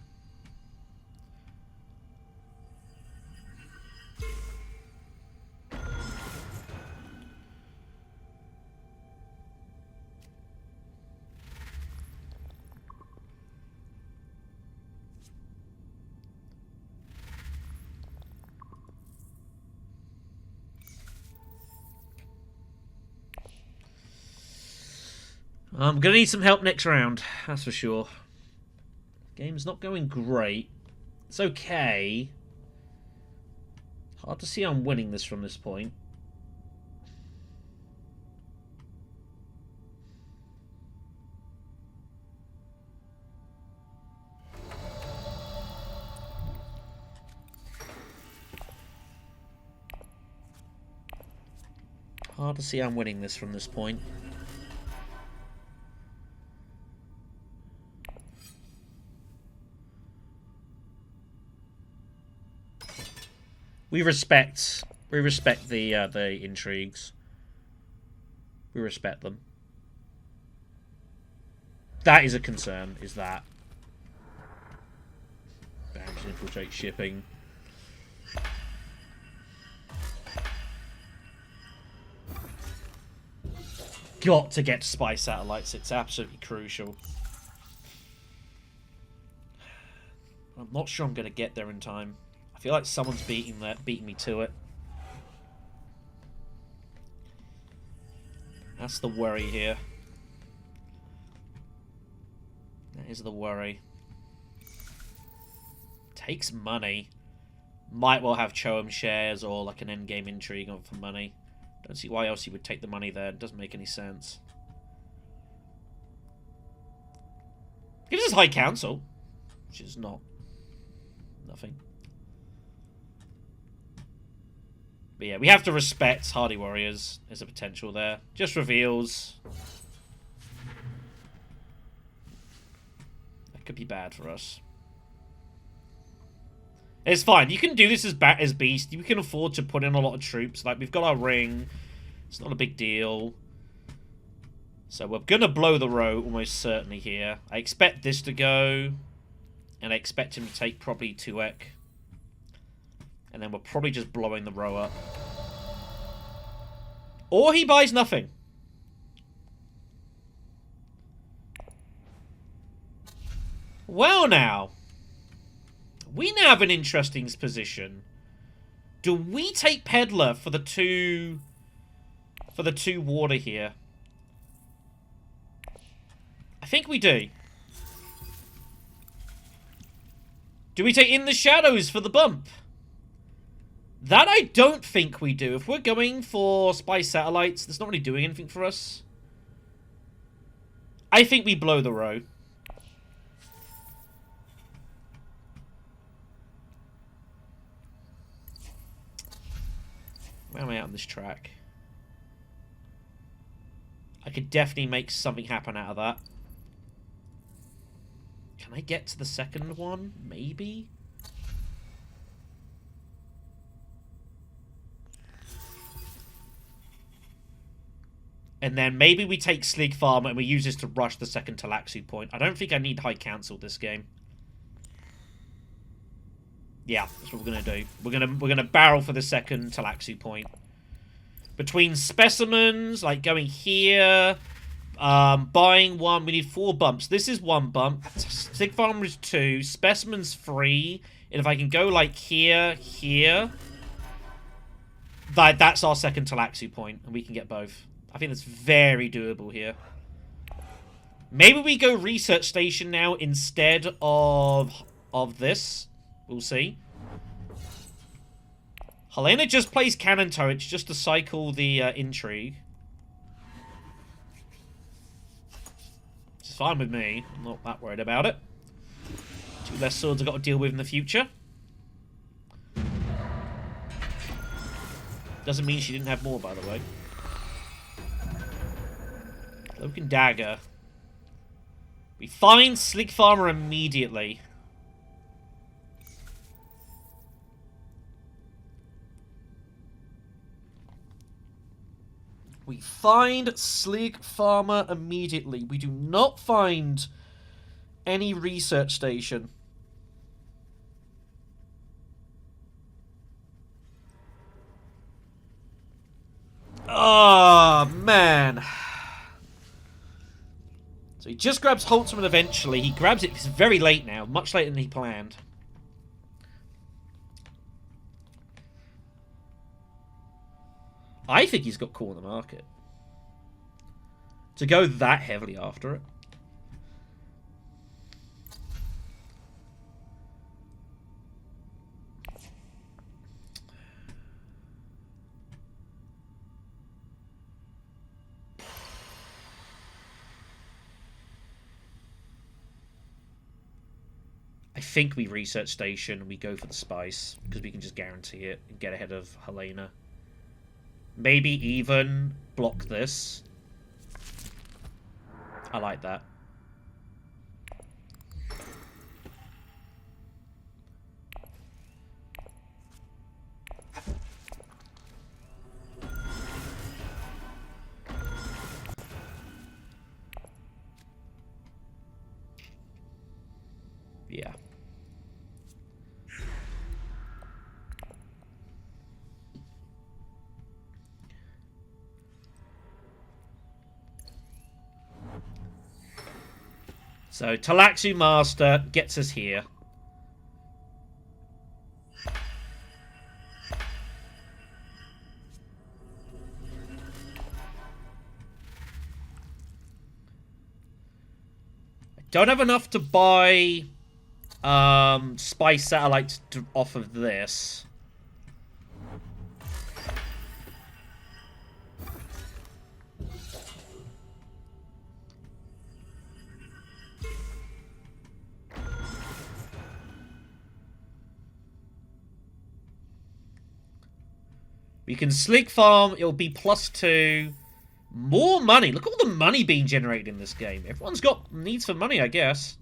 I'm going to need some help next round, that's for sure. Game's not going great. It's okay. Hard to see I'm winning this from this point. Hard to see I'm winning this from this point. We respect the intrigues. We respect them. That is a concern, is that. Banks infiltrate shipping. Got to get to spy satellites, it's absolutely crucial. I'm not sure I'm going to get there in time. I feel like someone's beating me to it. That's the worry here. That is the worry. Takes money. Might well have Choam shares or like an endgame intrigue on for money. Don't see why else he would take the money there. It doesn't make any sense. Gives us High Council, which is not nothing. But yeah, we have to respect Hardy Warriors. There's a potential there. Just reveals. That could be bad for us. It's fine. You can do this as Beast. You can afford to put in a lot of troops. Like, we've got our ring. It's not a big deal. So we're going to blow the row almost certainly here. I expect this to go. And I expect him to take probably 2ek. And then we're probably just blowing the row up. Or he buys nothing. Well now. We now have an interesting position. Do we take Peddler for the two water here? I think we do. Do we take In the Shadows for the bump? That I don't think we do. If we're going for spy satellites, that's not really doing anything for us. I think we blow the row. Where am I at on this track? I could definitely make something happen out of that. Can I get to the second one? Maybe? And then maybe we take Slig Farmer and we use this to rush the second Talaxu point. I don't think I need High Council this game. Yeah, that's what we're gonna do. We're gonna barrel for the second Talaxu point. Between specimens, like going here, buying one, we need 4 bumps. This is 1 bump. Slig Farmer is 2. Specimens 3. And if I can go like here, that's our second Talaxu point, and we can get both. I think that's very doable here. Maybe we go research station now instead of this. We'll see. Helena just plays cannon turrets just to cycle the intrigue. It's fine with me. I'm not that worried about it. 2 less swords I've got to deal with in the future. Doesn't mean she didn't have more, by the way. Cloak and Dagger. We find Slig Farmer immediately. We find Slig Farmer immediately. We do not find any research station. Oh, man. So he just grabs Holtzman eventually. He grabs it. It's very late now. Much later than he planned. I think he's got call in the market. To go that heavily after it. I think we research station and we go for the spice because we can just guarantee it and get ahead of Helena. Maybe even block this. I like that. Yeah. So, Talaxu Master gets us here. I don't have enough to buy spice satellites off of this. We can Slig Farm. It'll be +2. More money. Look at all the money being generated in this game. Everyone's got needs for money, I guess.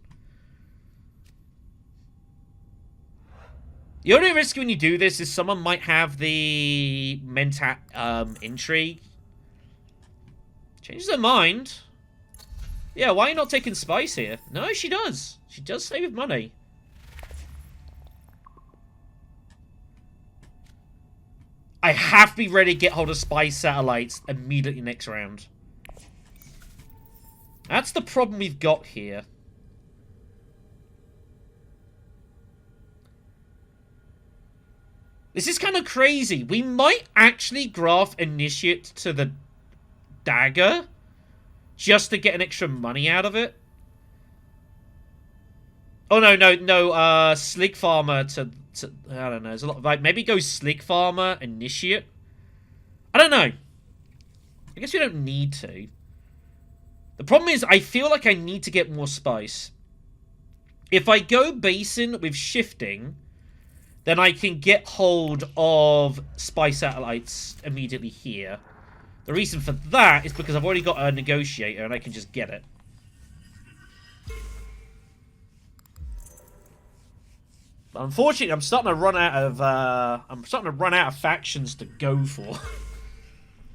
The only risk when you do this is someone might have the intrigue. Changes their mind. Yeah, why are you not taking spice here? No, she does. She does save money. I have to be ready to get hold of spice satellites immediately next round. That's the problem we've got here. This is kind of crazy. We might actually graph Initiate to the dagger just to get an extra money out of it. Oh, no. Slig Farmer to I don't know. There's a lot of, like, maybe go Slig Farmer, Initiate. I don't know. I guess we don't need to. The problem is, I feel like I need to get more spice. If I go Basin with shifting, then I can get hold of spice satellites immediately here. The reason for that is because I've already got a negotiator and I can just get it. But unfortunately, I'm starting to run out of factions to go for.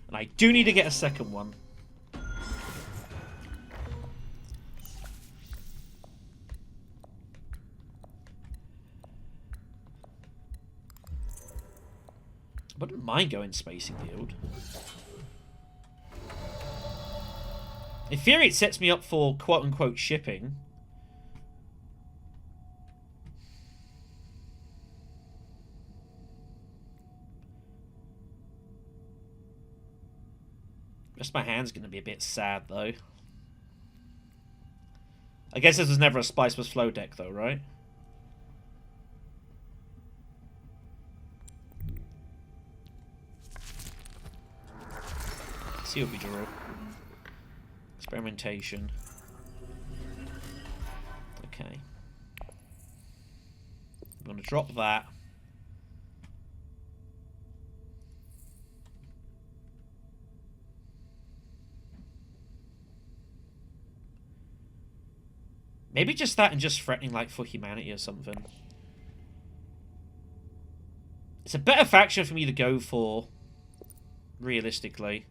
And I do need to get a second one. I wouldn't mind going Spacing Guild. In theory, it sets me up for quote-unquote shipping. Just my hand's going to be a bit sad, though. I guess this was never a Spice plus Flow deck, though, right? Let's see what we draw. Experimentation. Okay. I'm going to drop that. Maybe just that and just threatening, like, for humanity or something. It's a better faction for me to go for, realistically.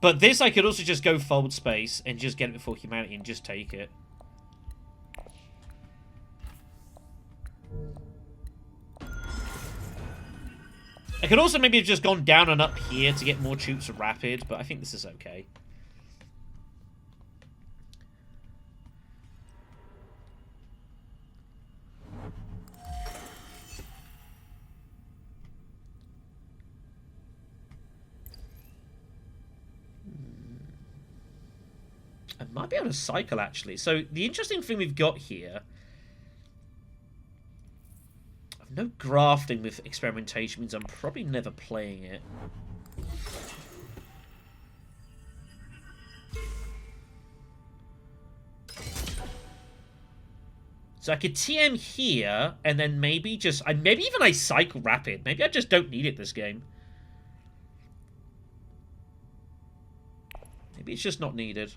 But this, I could also just go fold space and just get it before humanity and just take it. I could also maybe have just gone down and up here to get more troops for rapid, but I think this is okay. I might be able to cycle, actually. So, the interesting thing we've got here... I've no grafting with experimentation, means I'm probably never playing it. So I could TM here, and then maybe just... maybe even I cycle rapid. Maybe I just don't need it this game. Maybe it's just not needed.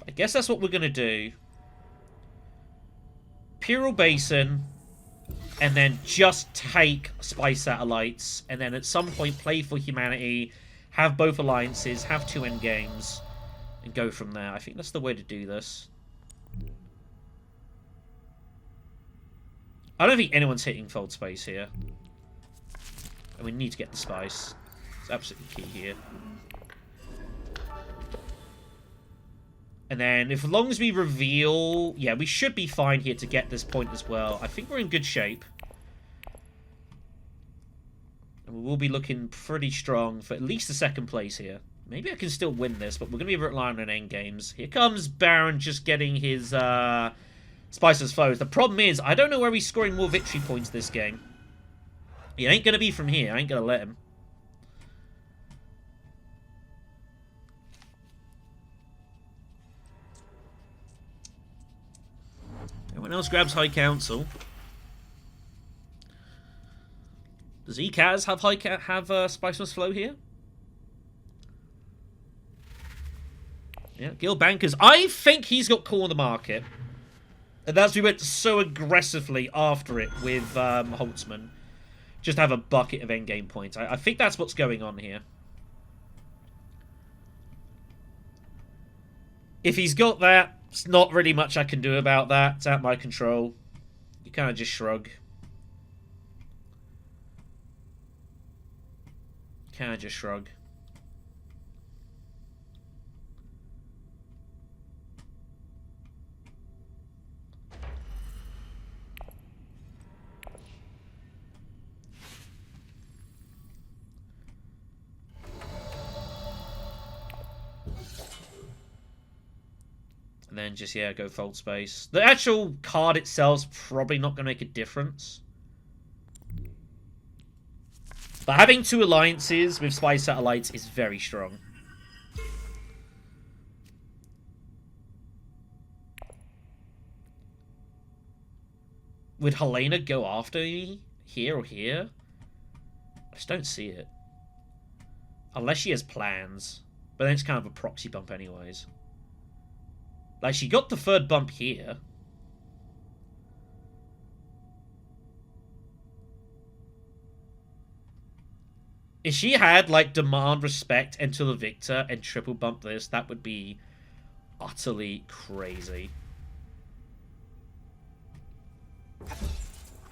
I guess that's what we're going to do. Imperial Basin, and then just take Spy Satellites, and then at some point play for humanity, have both alliances, have 2 endgames, and go from there. I think that's the way to do this. I don't think anyone's hitting fold space here. And we need to get the spice. It's absolutely key here. And then, as long as we reveal... Yeah, we should be fine here to get this point as well. I think we're in good shape. And we will be looking pretty strong for at least the 2nd place here. Maybe I can still win this, but we're going to be relying on endgames. Here comes Baron just getting his Spicer's foes. The problem is, I don't know where he's scoring more victory points this game. It ain't going to be from here. I ain't going to let him. Everyone else grabs High Council. Does Ekaz have Spiceless Flow here? Yeah, Gil Bankers. I think he's got Call on the Market. And that's we went so aggressively after it with Holtzman. Just have a bucket of endgame points. I think that's what's going on here. If he's got that, there's not really much I can do about that. It's out of my control. You kind of just shrug. Kind of just shrug. And then just, yeah, go fold space. The actual card itself's probably not going to make a difference. But having 2 alliances with Spy Satellites is very strong. Would Helena go after me? Here or here? I just don't see it. Unless she has plans. But then it's kind of a proxy bump anyways. Like, she got the 3rd bump here. If she had, like, demand, respect, enter the victor, and triple bump this, that would be utterly crazy.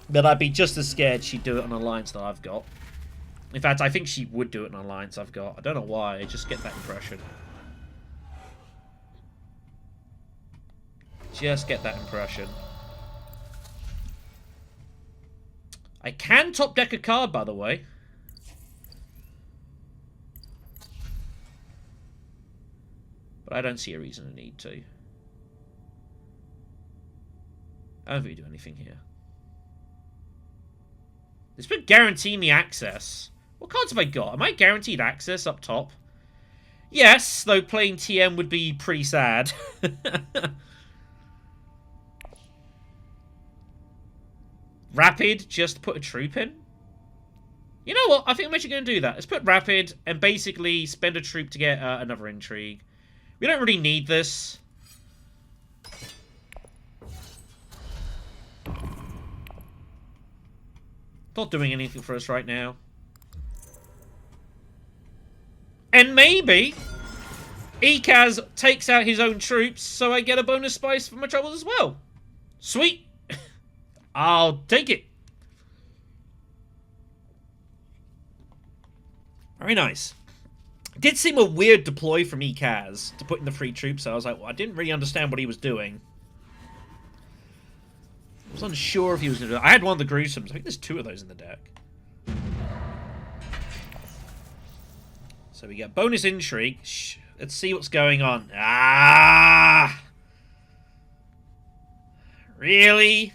But I'd be just as scared she'd do it on an alliance that I've got. In fact, I think she would do it on an alliance I've got. I don't know why, I just get that impression. Just get that impression. I can top deck a card, by the way. But I don't see a reason to need to. I don't really do anything here. This would guarantee me access. What cards have I got? Am I guaranteed access up top? Yes, though playing TM would be pretty sad. Rapid, just put a troop in? You know what? I think I'm actually going to do that. Let's put Rapid and basically spend a troop to get another intrigue. We don't really need this. Not doing anything for us right now. And maybe Ekaz takes out his own troops, so I get a bonus spice for my troubles as well. Sweet. I'll take it. Very nice. It did seem a weird deploy from Ekaz to put in the free troops. So I was like, well, I didn't really understand what he was doing. I was unsure if he was going to do it. I had one of the gruesomes. I think there's 2 of those in the deck. So we get bonus intrigue. Let's see what's going on. Ah! Really?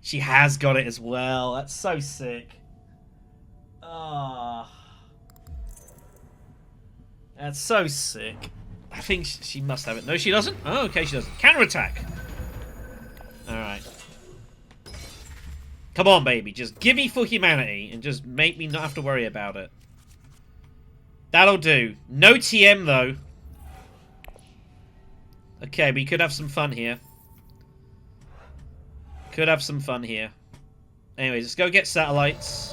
She has got it as well. That's so sick. Ah. That's so sick. I think she must have it. No, she doesn't? Oh, okay, she doesn't. Counterattack. Alright. Come on, baby. Just give me for humanity and just make me not have to worry about it. That'll do. No TM, though. Okay, we could have some fun here. Could have some fun here. Anyways, let's go get satellites.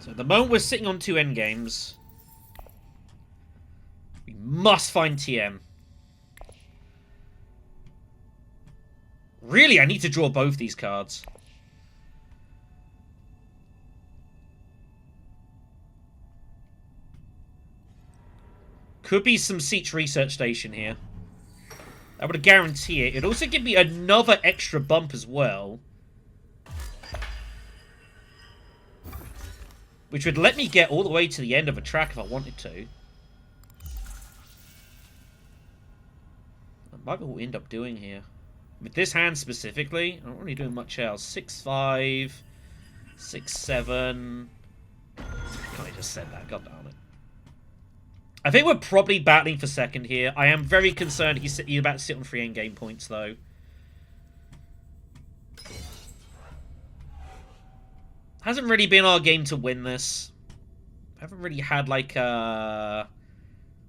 So at the moment we're sitting on 2 endgames. We must find TM. Really, I need to draw both these cards. Could be some Siege Research Station here. That would guarantee it. It'd also give me another extra bump as well. Which would let me get all the way to the end of a track if I wanted to. That might be what we end up doing here. With this hand specifically, I'm not really doing much else. 6-5, 6-7. I can't have just said that, god damn it. I think we're probably battling for second here. I am very concerned he's about to sit on 3 endgame points, though. Hasn't really been our game to win this. Haven't really had, like,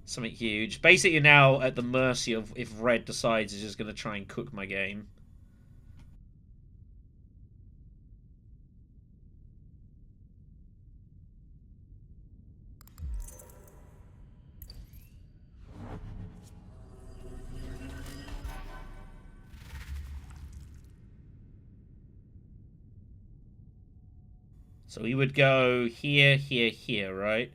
something huge. Basically now at the mercy of if Red decides he's just going to try and cook my game. So we would go here, here, here, right?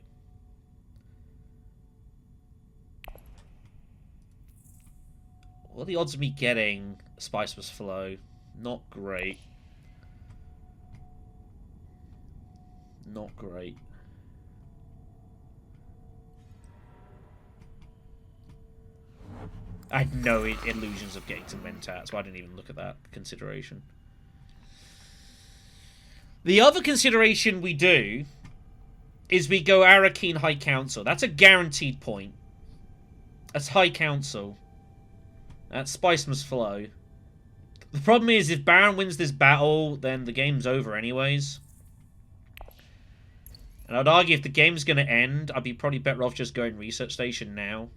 What are the odds of me getting Spice Must Flow? Not great. Not great. I had no illusions of getting to Mentat, so I didn't even look at that consideration. The other consideration we do is we go Arakeen High Council. That's a guaranteed point. That's High Council. That Spice Must Flow. The problem is, if Baron wins this battle, then the game's over anyways. And I'd argue if the game's going to end, I'd be probably better off just going Research Station now.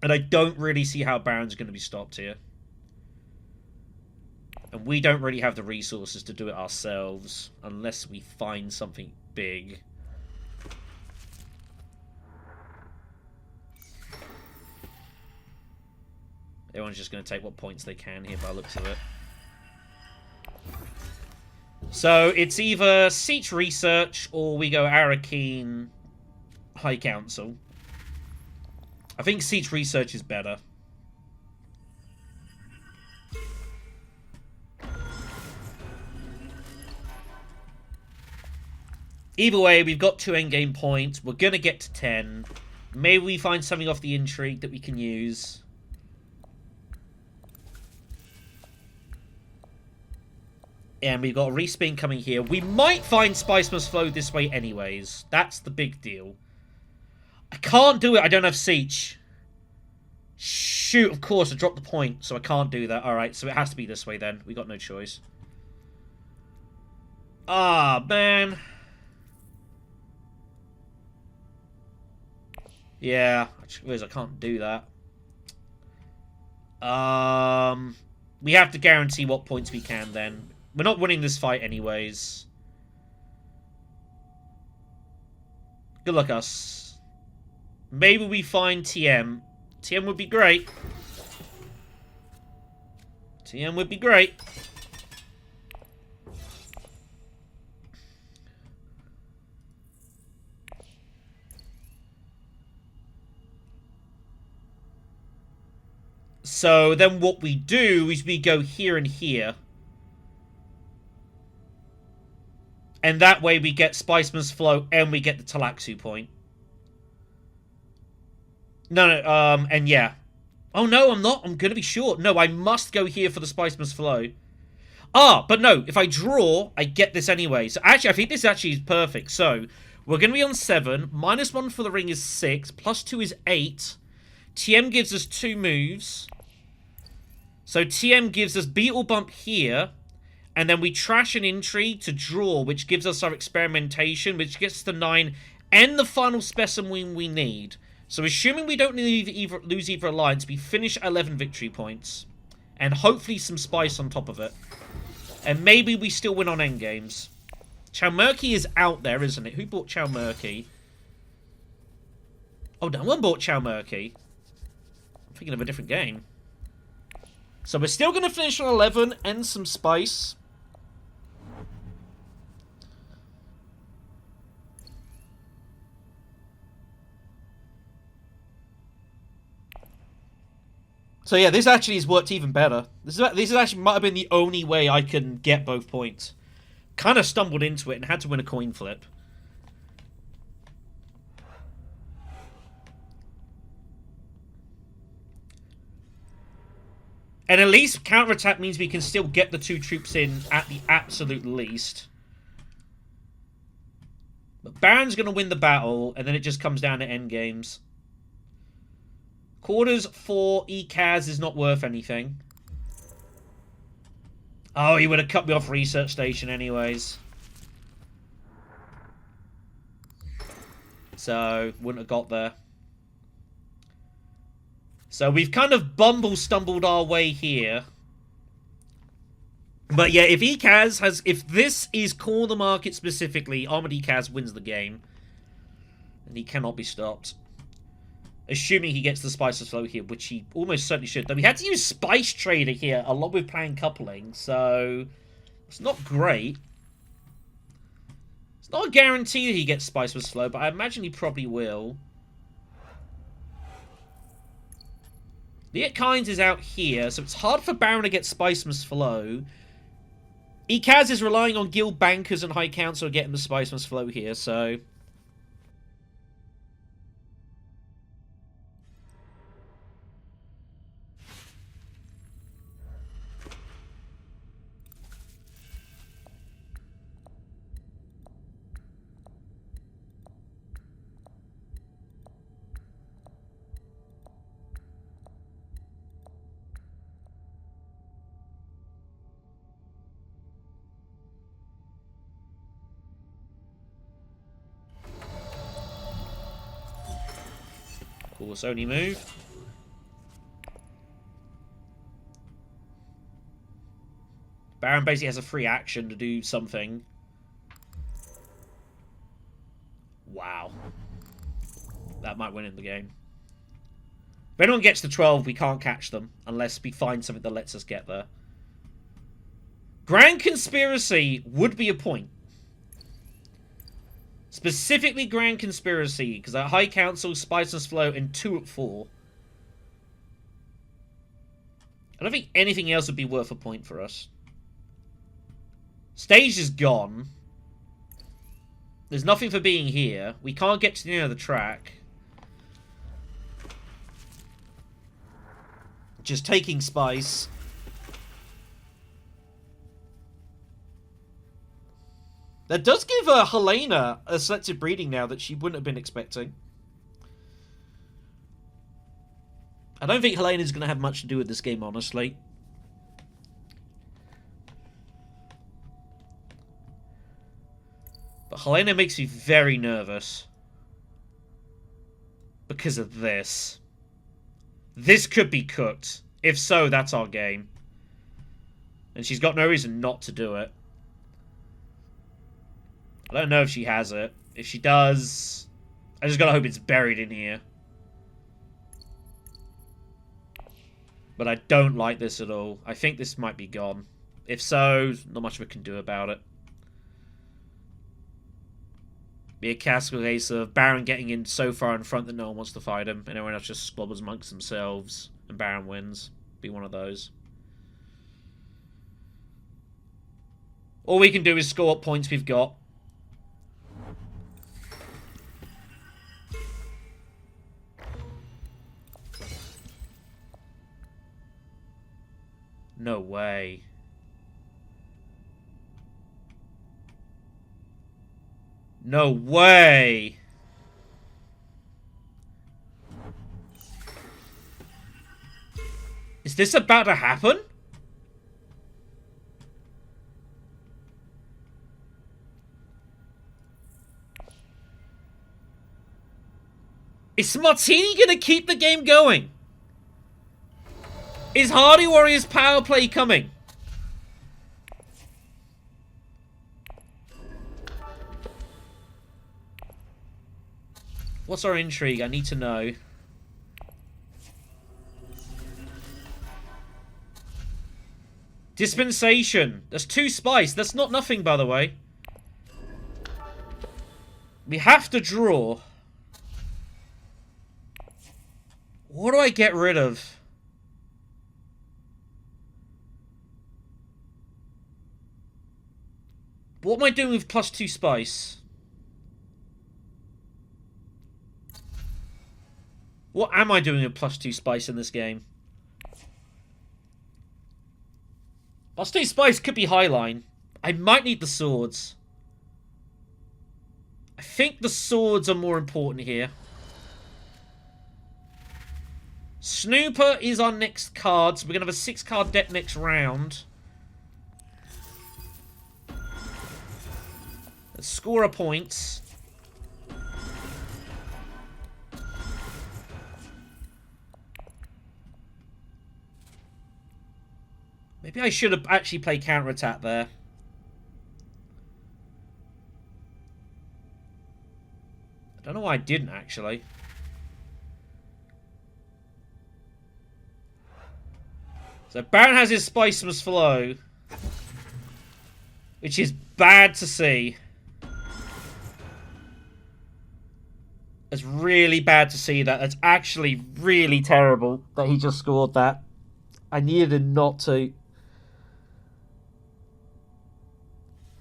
And I don't really see how Baron's going to be stopped here. And we don't really have the resources to do it ourselves, unless we find something big. Everyone's just going to take what points they can here by the looks of it. So it's either Siege Research or we go Arakeen High Council. I think Siege Research is better. Either way, we've got 2 endgame points. We're going to get to 10. Maybe we find something off the intrigue that we can use. And we've got a respin coming here. We might find Spice Must Flow this way anyways. That's the big deal. I can't do it. I don't have Siege. Shoot, of course. I dropped the point, so I can't do that. Alright, so it has to be this way then. We got no choice. Ah, man. Yeah, I just realize I can't do that. We have to guarantee what points we can then. We're not winning this fight anyways. Good luck, us. Maybe we find TM. TM would be great. TM would be great. So then what we do is we go here and here. And that way we get Spiceman's Flow and we get the Talaxu point. No, and yeah. Oh, no, I'm not. I'm going to be short. No, I must go here for the Spiceman's Flow. Ah, but no, if I draw, I get this anyway. So actually, I think this actually is perfect. So, we're going to be on 7. -1 for the ring is 6. +2 is 8. TM gives us 2 moves. So TM gives us Beetle Bump here. And then we trash an Intrigue to draw, which gives us our Experimentation, which gets us to 9, and the final specimen we need. So assuming we don't lose either alliance, we finish 11 victory points. And hopefully some spice on top of it. And maybe we still win on endgames. Chalmurky is out there, isn't it? Who bought Chalmurky? Oh, no one bought Chalmurky. I'm thinking of a different game. So we're still going to finish on 11 and some spice. So yeah, this actually has worked even better. This is actually might have been the only way I can get both points. Kind of stumbled into it and had to win a coin flip. And at least counterattack means we can still get the 2 troops in at the absolute least. But Baron's going to win the battle, and then it just comes down to endgames. Quarters for Ekaz is not worth anything. Oh, he would have cut me off research station anyways. So, wouldn't have got there. So we've kind of stumbled our way here. But yeah, if Ekaz has... If this is Corner Market specifically, Armored Ekaz wins the game. And he cannot be stopped. Assuming he gets the Spices Flow here, which he almost certainly should. Though we had to use Spice Trader here, along with Plan Coupling, so... It's not great. It's not a guarantee that he gets Spiceless Flow, but I imagine he probably will. The Kynes is out here, so it's hard for Baron to get Spiceman's Flow. Ekaz is relying on guild bankers and High Council getting the Spiceman's Flow here, so... Course only move. Baron basically has a free action to do something. Wow. That might win in the game. If anyone gets to 12, we can't catch them unless we find something that lets us get there. Grand Conspiracy would be a point. Specifically Grand Conspiracy, because at High Council, Spiceless Flow, and 2 at 4. I don't think anything else would be worth a point for us. Stage is gone. There's nothing for being here. We can't get to the end of the track. Just taking spice. That does give Helena a selective breeding now that she wouldn't have been expecting. I don't think Helena's going to have much to do with this game, honestly. But Helena makes me very nervous. Because of this. This could be cooked. If so, that's our game. And she's got no reason not to do it. I don't know if she has it. If she does, I just gotta hope it's buried in here. But I don't like this at all. I think this might be gone. If so, not much we can do about it. Be a classical case of Baron getting in so far in front that no one wants to fight him, and everyone else just squabbles amongst themselves, and Baron wins. Be one of those. All we can do is score what points we've got. No way. No way! Is this about to happen? Is Martini gonna keep the game going? Is Hardy Warriors power play coming? What's our intrigue? I need to know. Dispensation. That's 2 spice. That's not nothing, by the way. We have to draw. What do I get rid of? What am I doing with +2 spice? What am I doing with +2 spice in this game? +2 spice could be highline. I might need the swords. I think the swords are more important here. Snooper is our next card, so we're going to have a 6-card deck next round. Let's score a point. Maybe I should have actually played counterattack there. I don't know why I didn't, actually. So Baron has his Spice Must Flow, which is bad to see. It's really bad to see that. That's actually really terrible that he just scored that. I needed him not to.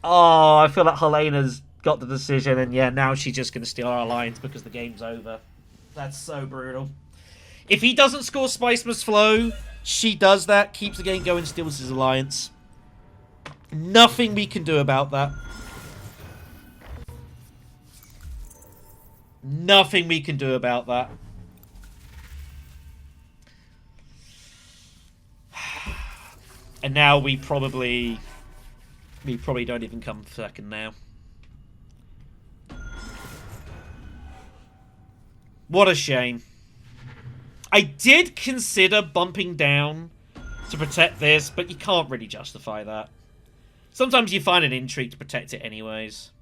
Oh, I feel like Helena's got the decision, and yeah, now she's just going to steal our alliance because the game's over. That's so brutal. If he doesn't score Spice Must Flow, she does that, keeps the game going, steals his alliance. Nothing we can do about that. Nothing we can do about that. And now we probably don't even come second now. What a shame. I did consider bumping down to protect this, but you can't really justify that. Sometimes you find an intrigue to protect it anyways.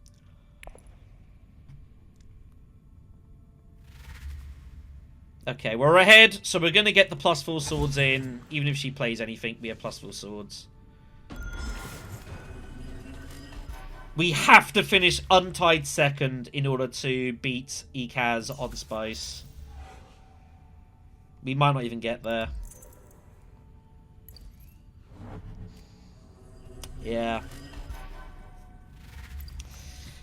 Okay, we're ahead, so we're going to get the +4 swords in. Even if she plays anything, we have +4 swords. We have to finish untied second in order to beat Ekaz on Spice. We might not even get there. Yeah.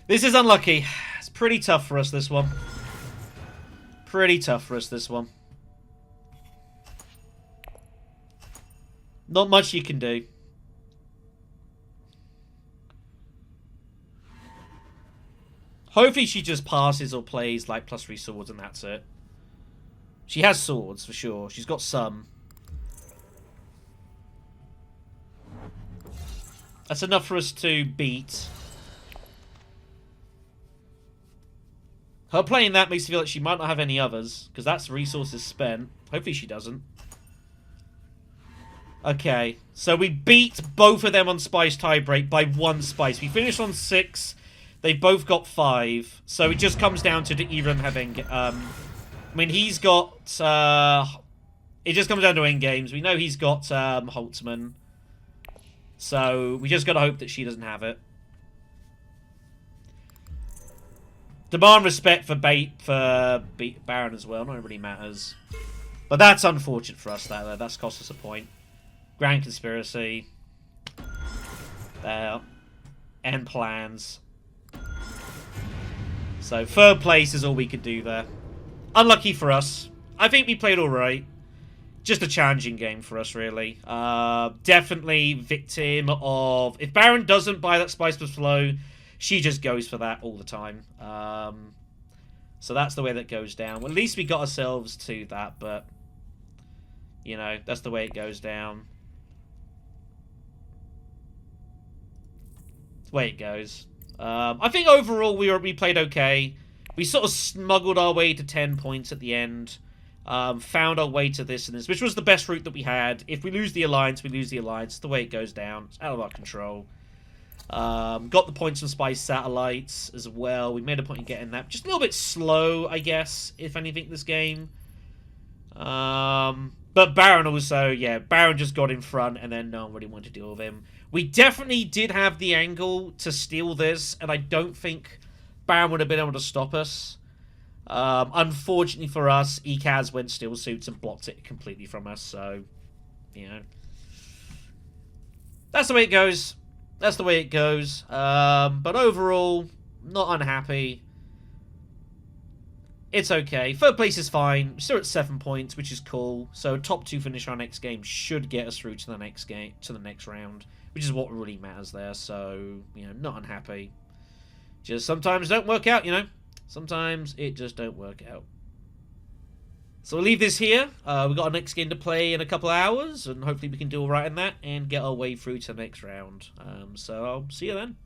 This is unlucky. It's pretty tough for us, this one. Pretty tough for us, this one. Not much you can do. Hopefully she just passes or plays like +3 swords and that's it. She has swords, for sure. She's got some. That's enough for us to beat. Her playing that makes me feel like she might not have any others, because that's resources spent. Hopefully she doesn't. Okay, so we beat both of them on Spice tiebreak by 1 spice. We finished on 6. They both got 5. So it just comes down to either of them having... I mean, he's got... it just comes down to end games. We know he's got Holtzman. So we just got to hope that she doesn't have it. Demand respect for Baron as well. Not really matters. But that's unfortunate for us, that's cost us a point. Grand Conspiracy. There. End plans. So, 3rd place is all we could do there. Unlucky for us. I think we played alright. Just a challenging game for us, really. Definitely victim of... If Baron doesn't buy that Spice Plus Flow, she just goes for that all the time. So that's the way that goes down. Well, at least we got ourselves to that, but... You know, that's the way it goes down. That's the way it goes. I think overall we played okay. We sort of smuggled our way to 10 points at the end. Found our way to this and this, which was the best route that we had. If we lose the Alliance, we lose the Alliance. It's the way it goes down. It's out of our control. Got the points from Spice Satellites as well. We made a point in getting that. Just a little bit slow, I guess, if anything, this game. But Baron also, yeah, Baron just got in front and then no one really wanted to deal with him. We definitely did have the angle to steal this, and I don't think Baron would have been able to stop us. Unfortunately for us, Ekaz went Steel Suits and blocked it completely from us, so, you know. That's the way it goes. That's the way it goes. But overall, not unhappy. It's okay. 3rd place is fine. We're still at 7 points, which is cool. So top 2 finish our next game should get us through to the next game, to the next round, which is what really matters there. So, you know, not unhappy. Just sometimes don't work out, you know. Sometimes it just don't work out. So we'll leave this here. We've got our next game to play in a couple of hours, and hopefully we can do all right in that and get our way through to the next round. So I'll see you then.